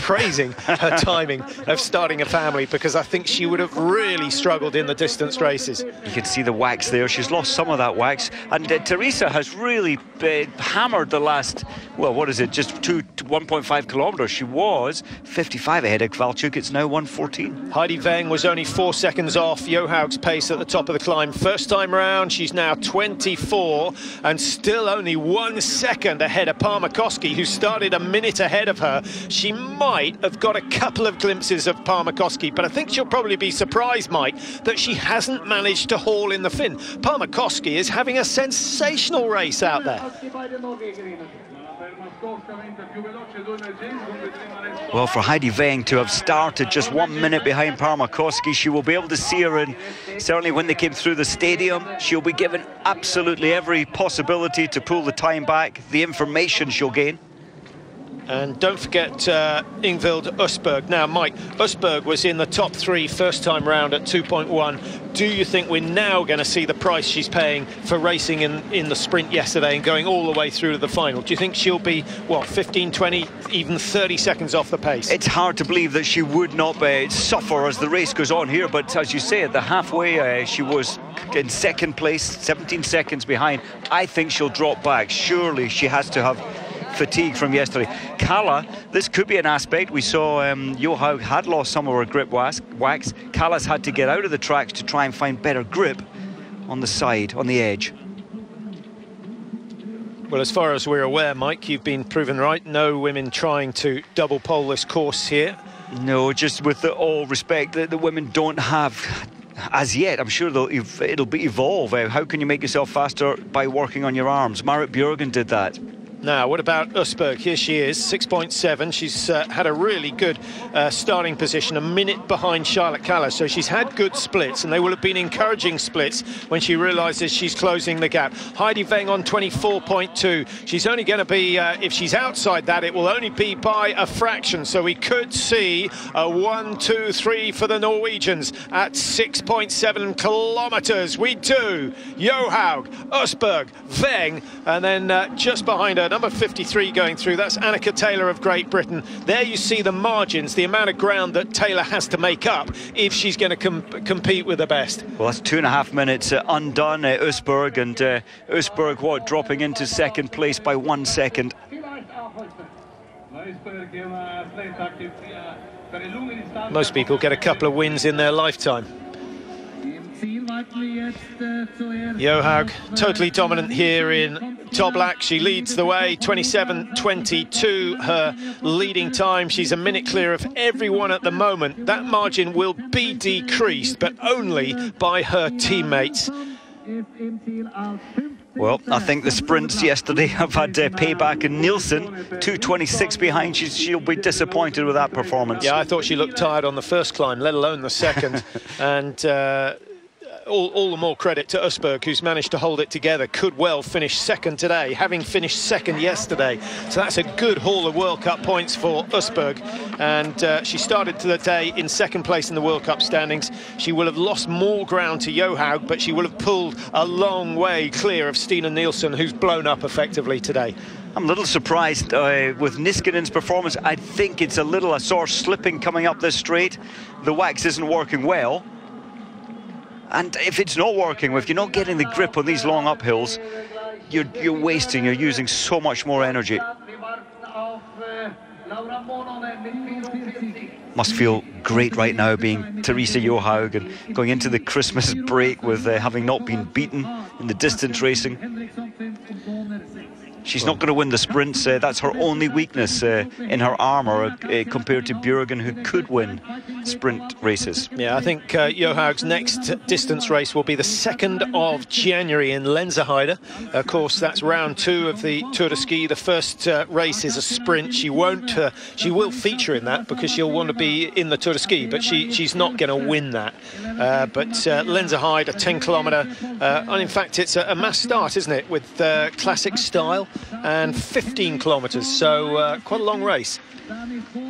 praising her timing of starting a family, because I think she would have really struggled in the distance races. You can see the wax there. She's lost some of that wax. And Teresa has really hammered the last, well, what is it, just 1.5 kilometres. She was 55 ahead of Kvalchuk. It's now 1:14. Heidi Weng was only 4 seconds off Johaug's pace at the top of the climb. First time round, she's now 24 and still only 1 second ahead of Parmakoski, who started a minute ahead of her. She might have got a couple of glimpses of Parmakoski, but I think she'll probably be surprised, Mike, that she hasn't managed to haul in the fin. Parmakoski is having a sensational race out there. Well, for Heidi Weng to have started just 1 minute behind Parmakoski, she will be able to see her in, certainly when they came through the stadium. She'll be given absolutely every possibility to pull the time back, the information she'll gain. And don't forget Ingvild Østberg. Now, Mike, Østberg was in the top 3 first time round at 2.1. Do you think we're now going to see the price she's paying for racing in the sprint yesterday and going all the way through to the final? Do you think she'll be, what, 15, 20, even 30 seconds off the pace? It's hard to believe that she would not suffer as the race goes on here, but as you say, at the halfway, she was in second place, 17 seconds behind. I think she'll drop back. Surely she has to have fatigue from yesterday. Kalla, this could be an aspect. We saw Johaug had lost some of her grip wax. Kalla's had to get out of the tracks to try and find better grip on the side, on the edge. Well, as far as we're aware, Mike, you've been proven right. No women trying to double pole this course here. No, just with all respect, the women don't have as yet. I'm sure it'll be evolve. How can you make yourself faster? By working on your arms. Marit Bjørgen did that. Now, what about Østberg? Here she is, 6.7. She's had a really good starting position, a minute behind Charlotte Kalla. So she's had good splits, and they will have been encouraging splits when she realises she's closing the gap. Heidi Weng on 24.2. She's only going to be, if she's outside that, it will only be by a fraction. So we could see a 1, 2, 3 for the Norwegians at 6.7 kilometres. We do. Johaug, Østberg, Weng, and then just behind her, number 53 going through. That's Annika Taylor of Great Britain. There you see the margins, the amount of ground that Taylor has to make up if she's going to compete with the best. Well, that's 2.5 minutes undone, Østberg, and Østberg, dropping into second place by 1 second. Most people get a couple of wins in their lifetime. Johaug, totally dominant here in Toblach. She leads the way, 27.22 her leading time. She's a minute clear of everyone at the moment. That margin will be decreased, but only by her teammates. Well, I think the sprints yesterday have had payback, and Nielsen, 2:26 behind. She'll be disappointed with that performance. Yeah, I thought she looked tired on the first climb, let alone the second. And all the more credit to Østberg, who's managed to hold it together. Could well finish second today, having finished second yesterday. So that's a good haul of World Cup points for Østberg. And she started the day in second place in the World Cup standings. She will have lost more ground to Johaug, but she will have pulled a long way clear of Stina Nielsen, who's blown up effectively today. I'm a little surprised with Niskanen's performance. I think it's a sort of slipping coming up this straight. The wax isn't working well. And if it's not working, if you're not getting the grip on these long uphills, you're wasting, you're using so much more energy. Must feel great right now being Teresa Johaug and going into the Christmas break with having not been beaten in the distance racing. She's not going to win the sprints. That's her only weakness in her armour compared to Bjørgen, who could win sprint races. Yeah, I think Johaug's next distance race will be the 2nd of January in Lenzerheide. Of course, that's round 2 of the Tour de Ski. The first race is a sprint. She will feature in that because she'll want to be in the Tour de Ski, but she's not going to win that. But Lenzerheide, a 10-kilometre, and in fact, it's a mass start, isn't it, with classic style, and 15 kilometres, so quite a long race.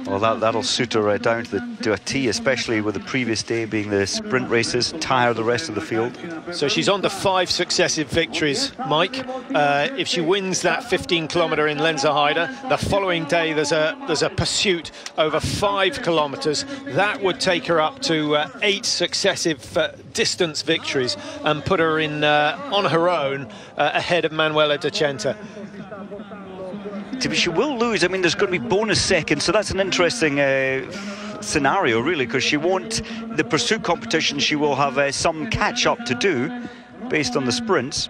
Well, that'll suit her down to a T, especially with the previous day being the sprint races, tire the rest of the field. So she's on to 5 successive victories, Mike. If she wins that 15-kilometre in Lenzerheide, the following day there's a pursuit over 5 kilometres. That would take her up to 8 successive distance victories and put her in on her own ahead of Manuela De Centa. She will lose. I mean, there's going to be bonus seconds, so that's an interesting scenario, really, because she won't. The pursuit competition, she will have some catch-up to do based on the sprints.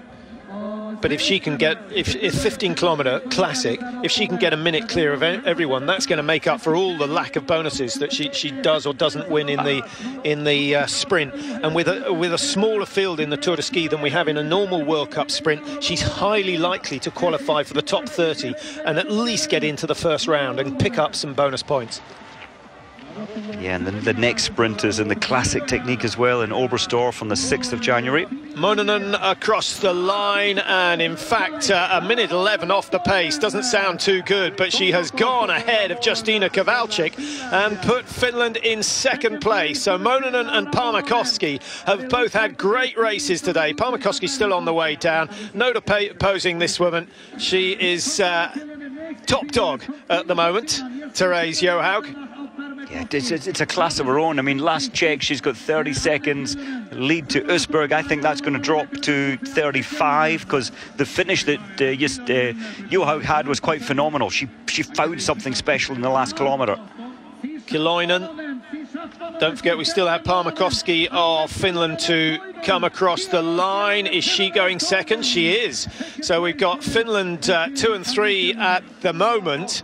But if she can get, if 15-kilometre classic, if she can get a minute clear of everyone, that's going to make up for all the lack of bonuses that she does or doesn't win in the sprint. And with a smaller field in the Tour de Ski than we have in a normal World Cup sprint, she's highly likely to qualify for the top 30 and at least get into the first round and pick up some bonus points. Yeah, and the next sprint is in the classic technique as well in Oberstdorf on the 6th of January. Mononen across the line, and in fact a minute 11 off the pace. Doesn't sound too good, but she has gone ahead of Justyna Kowalczyk and put Finland in second place. So Mononen and Parmakoski have both had great races today. Parmakoski's still on the way down. No opposing this woman. She is top dog at the moment, Therese Johaug. Yeah, it's a class of her own. I mean, last check, she's got 30 seconds lead to Usberg. I think that's going to drop to 35 because the finish that Johaug had was quite phenomenal. She found something special in the last kilometre. Kiloinen. Don't forget, we still have Parmakoski of Finland to come across the line. Is she going second? She is. So we've got Finland 2 and 3 at the moment,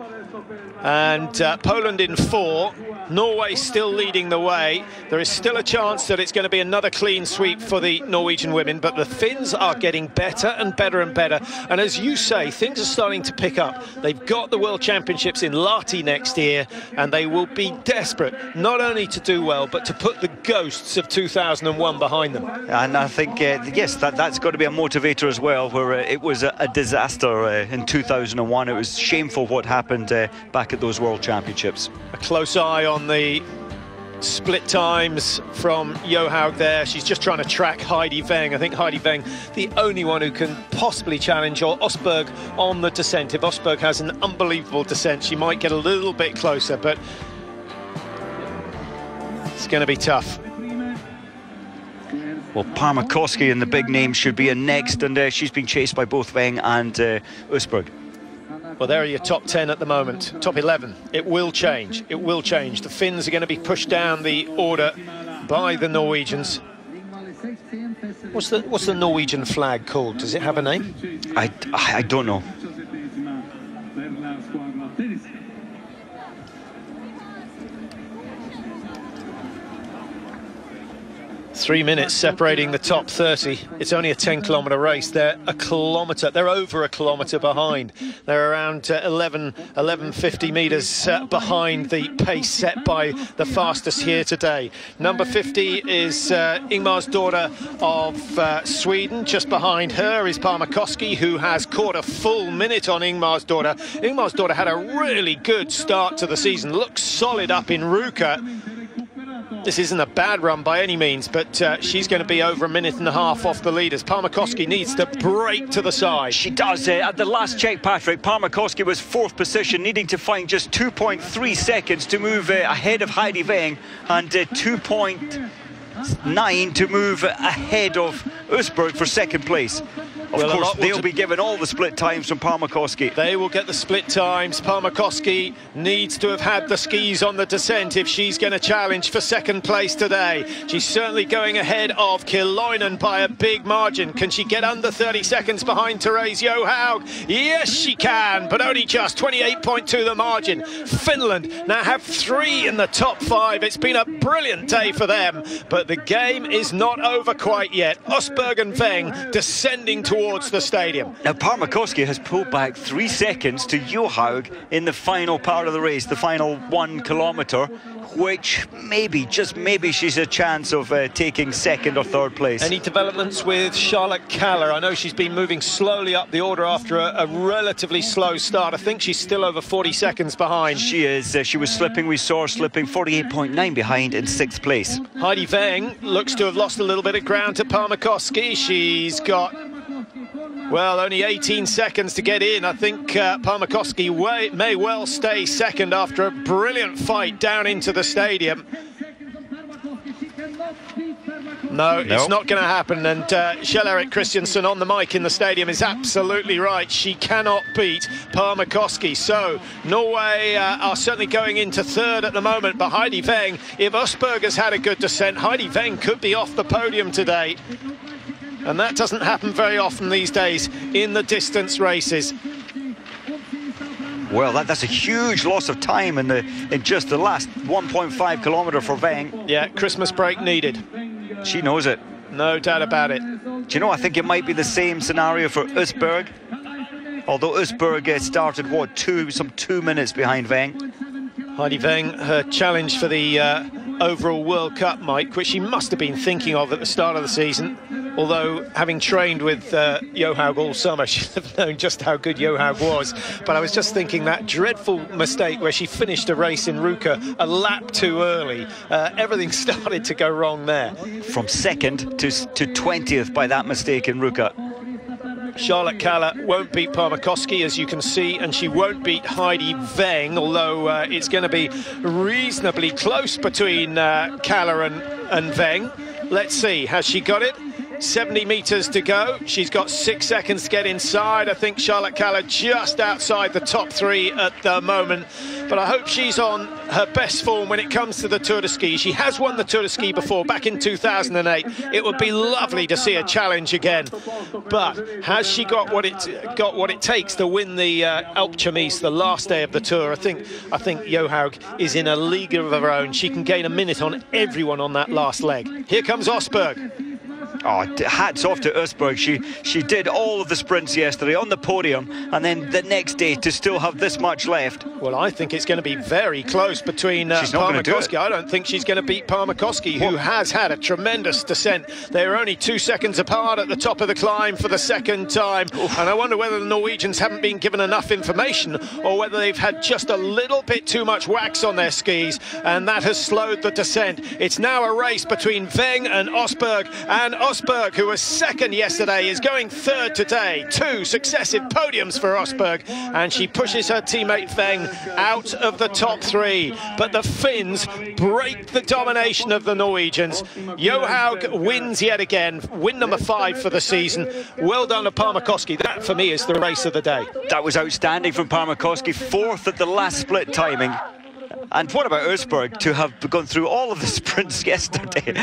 and Poland in 4. Norway still leading the way. There is still a chance that it's going to be another clean sweep for the Norwegian women, but the Finns are getting better and better and better. And as you say, things are starting to pick up. They've got the World Championships in Lahti next year, and they will be desperate not only to do well, but to put the ghosts of 2001 behind them. And I think, yes, that's got to be a motivator as well, where it was a disaster in 2001. It was shameful what happened back at those World Championships. A close eye on the split times from Johaug there. She's just trying to track Heidi Weng. I think Heidi Weng, the only one who can possibly challenge Osberg on the descent. If Osberg has an unbelievable descent, she might get a little bit closer, but it's going to be tough. Well, Parmakoski and the big name should be in next, and she's being chased by both Weng and Usberg. Well, there are your top 10 at the moment, top 11. It will change, it will change. The Finns are going to be pushed down the order by the Norwegians. What's the Norwegian flag called? Does it have a name? I don't know. 3 minutes separating the top 30. It's only a 10-kilometre race. They're over a kilometre behind. They're around 1150 metres behind the pace set by the fastest here today. Number 50 is Ingmarsdóttir of Sweden. Just behind her is Parmakoski, who has caught a full minute on Ingmarsdóttir. Ingmarsdóttir had a really good start to the season. Looks solid up in Ruka. This isn't a bad run by any means, but she's going to be over a minute and a half off the leaders. Parmakoski needs to break to the side. She does. At the last check, Patrick, Parmakoski was 4th position, needing to find just 2.3 seconds to move ahead of Heidi Weng, and 2.9 to move ahead of Usberg for 2nd place. Of course, they'll be given all the split times from Parmakoski. They will get the split times. Parmakoski needs to have had the skis on the descent if she's going to challenge for 2nd place today. She's certainly going ahead of Kiloinen by a big margin. Can she get under 30 seconds behind Therese Johaug? Yes, she can, but only just. 28.2 the margin. Finland now have 3 in the top 5. It's been a brilliant day for them, but the game is not over quite yet. Osberg and Weng descending towards towards the stadium. Now, Parmakoski has pulled back 3 seconds to Johaug in the final part of the race, the final 1 kilometre, which maybe, just maybe, she's a chance of taking second or third place. Any developments with Charlotte Kaller? I know she's been moving slowly up the order after a relatively slow start. I think she's still over 40 seconds behind. She is. She was slipping. We saw her slipping 48.9 behind in 6th place. Heidi Weng looks to have lost a little bit of ground to Parmakoski. She's got, well, only 18 seconds to get in. I think Parmakoski may well stay second after a brilliant fight down into the stadium. No, it's not going to happen. And Kjell-Erik Christiansen on the mic in the stadium is absolutely right. She cannot beat Parmakoski. So Norway are certainly going into third at the moment. But Heidi Weng, if Østberg has had a good descent, Heidi Weng could be off the podium today. And that doesn't happen very often these days in the distance races. Well, that's a huge loss of time in just the last 1.5 kilometre for Weng. Yeah, Christmas break needed. She knows it. No doubt about it. Do you know, I think it might be the same scenario for Østberg. Although Østberg started, what, some 2 minutes behind Weng. Heidi Weng, her challenge for the overall World Cup, Mike, which she must have been thinking of at the start of the season. Although, having trained with Johaug all summer, she'd have known just how good Johaug was. But I was just thinking that dreadful mistake where she finished a race in Ruka a lap too early. Everything started to go wrong there. From 2nd to 20th by that mistake in Ruka. Charlotte Kaller won't beat Parmakoski, as you can see, and she won't beat Heidi Weng, although it's going to be reasonably close between Kaller and Weng. Let's see, has she got it? 70 metres to go. She's got 6 seconds to get inside. I think Charlotte Kaller just outside the top 3 at the moment. But I hope she's on her best form when it comes to the Tour de Ski. She has won the Tour de Ski before, back in 2008. It would be lovely to see a challenge again. But has she got what it takes to win the Alpe d'Huez, the last day of the Tour? I think Johaug is in a league of her own. She can gain a minute on everyone on that last leg. Here comes Østberg. Oh, hats off to Østberg. She did all of the sprints yesterday on the podium, and then the next day to still have this much left. Well, I think it's going to be very close between Parmakoski. I don't think she's going to beat Parmakoski, who has had a tremendous descent. They are only 2 seconds apart at the top of the climb for the second time. Oof. And I wonder whether the Norwegians haven't been given enough information, or whether they've had just a little bit too much wax on their skis, and that has slowed the descent. It's now a race between Weng and Østberg, and Østberg, who was second yesterday, is going third today. 2 successive podiums for Østberg, and she pushes her teammate Weng out of the top 3. But the Finns break the domination of the Norwegians. Johaug wins yet again, win number 5 for the season. Well done to Parmakoski. That, for me, is the race of the day. That was outstanding from Parmakoski, 4th at the last split timing. And what about Østberg to have gone through all of the sprints yesterday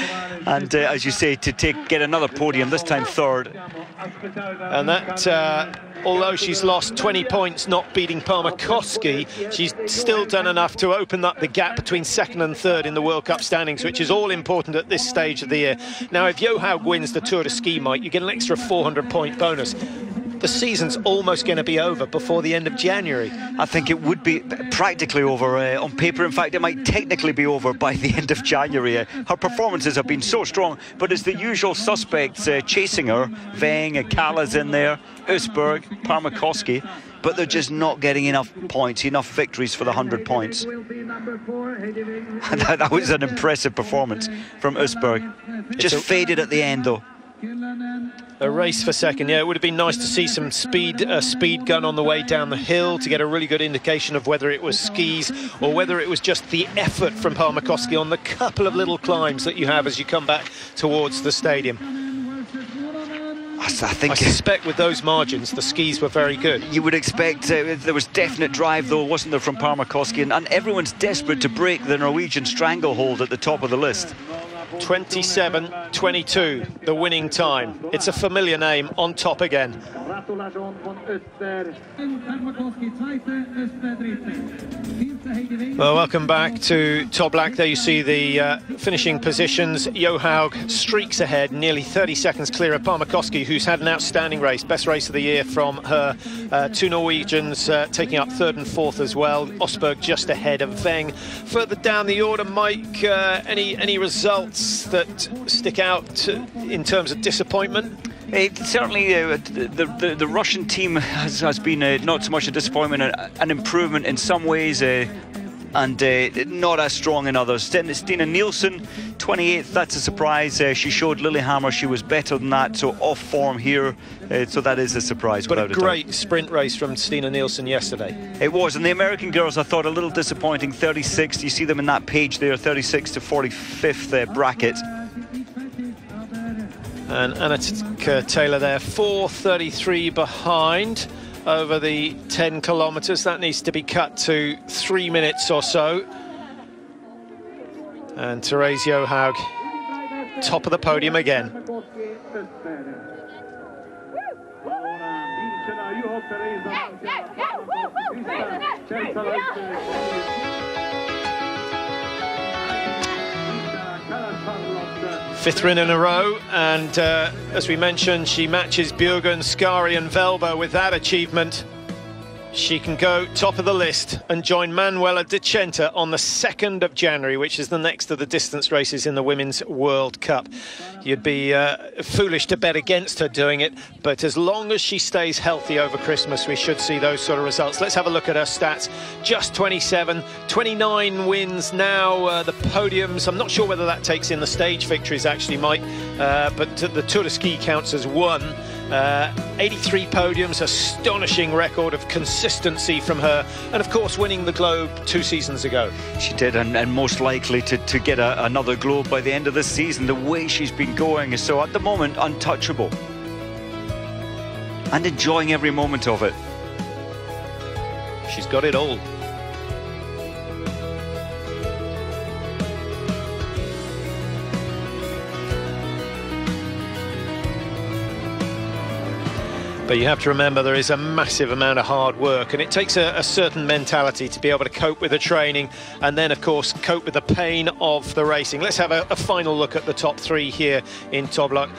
and, as you say, to get another podium, this time 3rd. And that, although she's lost 20 points not beating Parmakoski, she's still done enough to open up the gap between 2nd and 3rd in the World Cup standings, which is all important at this stage of the year. Now, if Johaug wins the Tour de Ski, Mike, you get an extra 400-point bonus. The season's almost going to be over before the end of January. I think it would be practically over on paper. In fact, it might technically be over by the end of January. Her performances have been so strong, but it's the usual suspects chasing her. Weng, Kaller's in there, Østberg, Parmakoski, but they're just not getting enough points, enough victories for the 100 points. That was an impressive performance from Østberg. Just faded at the end, though. A race for second. Yeah, it would have been nice to see some speed gun on the way down the hill to get a really good indication of whether it was skis or whether it was just the effort from Parmakoski on the couple of little climbs that you have as you come back towards the stadium. I suspect with those margins, the skis were very good. You would expect there was definite drive, though, wasn't there, from Parmakoski? And everyone's desperate to break the Norwegian stranglehold at the top of the list. 27:22, the winning time. It's a familiar name on top again. Well, welcome back to Toblach. There you see the finishing positions. Johaug streaks ahead, nearly 30 seconds clear of Parmakoski, who's had an outstanding race, best race of the year from her. Two Norwegians taking up third and fourth as well. Osberg just ahead of Weng. Further down the order, Mike, any results that stick out in terms of disappointment? Certainly, the Russian team has been not so much a disappointment, an improvement in some ways, and not as strong in others. Stina Nielsen, 28th, that's a surprise. She showed Lillehammer she was better than that, so off form here, so that is a surprise. But a great sprint race from Stina Nielsen yesterday. It was, and the American girls I thought a little disappointing. 36th, you see them in that page there, 36th to 45th bracket. And Annika Taylor there, 4:33 behind over the 10 kilometres. That needs to be cut to 3 minutes or so. And Therese Johaug, top of the podium again. Fifth win in a row, and as we mentioned, she matches Bjørgen, Skari and Velba. With that achievement, she can go top of the list and join Manuela De Centa on the 2nd of January, which is the next of the distance races in the Women's World Cup. You'd be foolish to bet against her doing it, but as long as she stays healthy over Christmas, we should see those sort of results. Let's have a look at her stats. Just 27, 29 wins now, the podiums. I'm not sure whether that takes in the stage victories, actually, Mike, but the Tour de Ski counts as one. 83 podiums, astonishing record of consistency from her, and of course winning the Globe 2 seasons ago. She did, and most likely to get another Globe by the end of this season. The way she's been going is so, at the moment, untouchable, and enjoying every moment of it. She's got it all. But you have to remember there is a massive amount of hard work, and it takes a certain mentality to be able to cope with the training and then, of course, cope with the pain of the racing. Let's have a final look at the top three here in Toblach.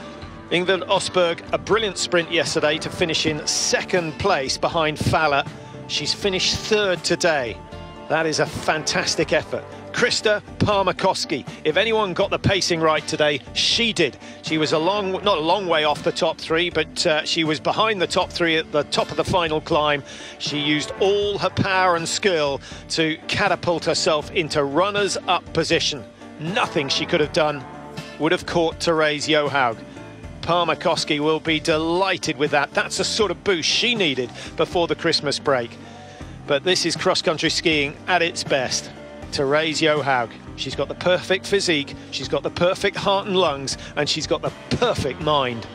Ingvild Osberg, a brilliant sprint yesterday to finish in 2nd place behind Faller. She's finished 3rd today. That is a fantastic effort. Krista Parmakoski, if anyone got the pacing right today, she did. She was not a long way off the top three, but she was behind the top three at the top of the final climb. She used all her power and skill to catapult herself into runners-up position. Nothing she could have done would have caught Therese Johaug. Parmakoski will be delighted with that. That's the sort of boost she needed before the Christmas break. But this is cross-country skiing at its best. Therese Johaug, she's got the perfect physique, she's got the perfect heart and lungs, and she's got the perfect mind.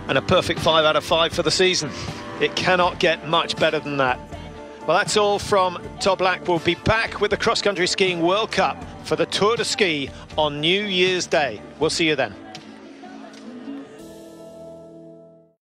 And a perfect 5 out of 5 for the season. It cannot get much better than that. Well, that's all from Toblach. We'll be back with the Cross Country Skiing World Cup for the Tour de Ski on New Year's Day. We'll see you then.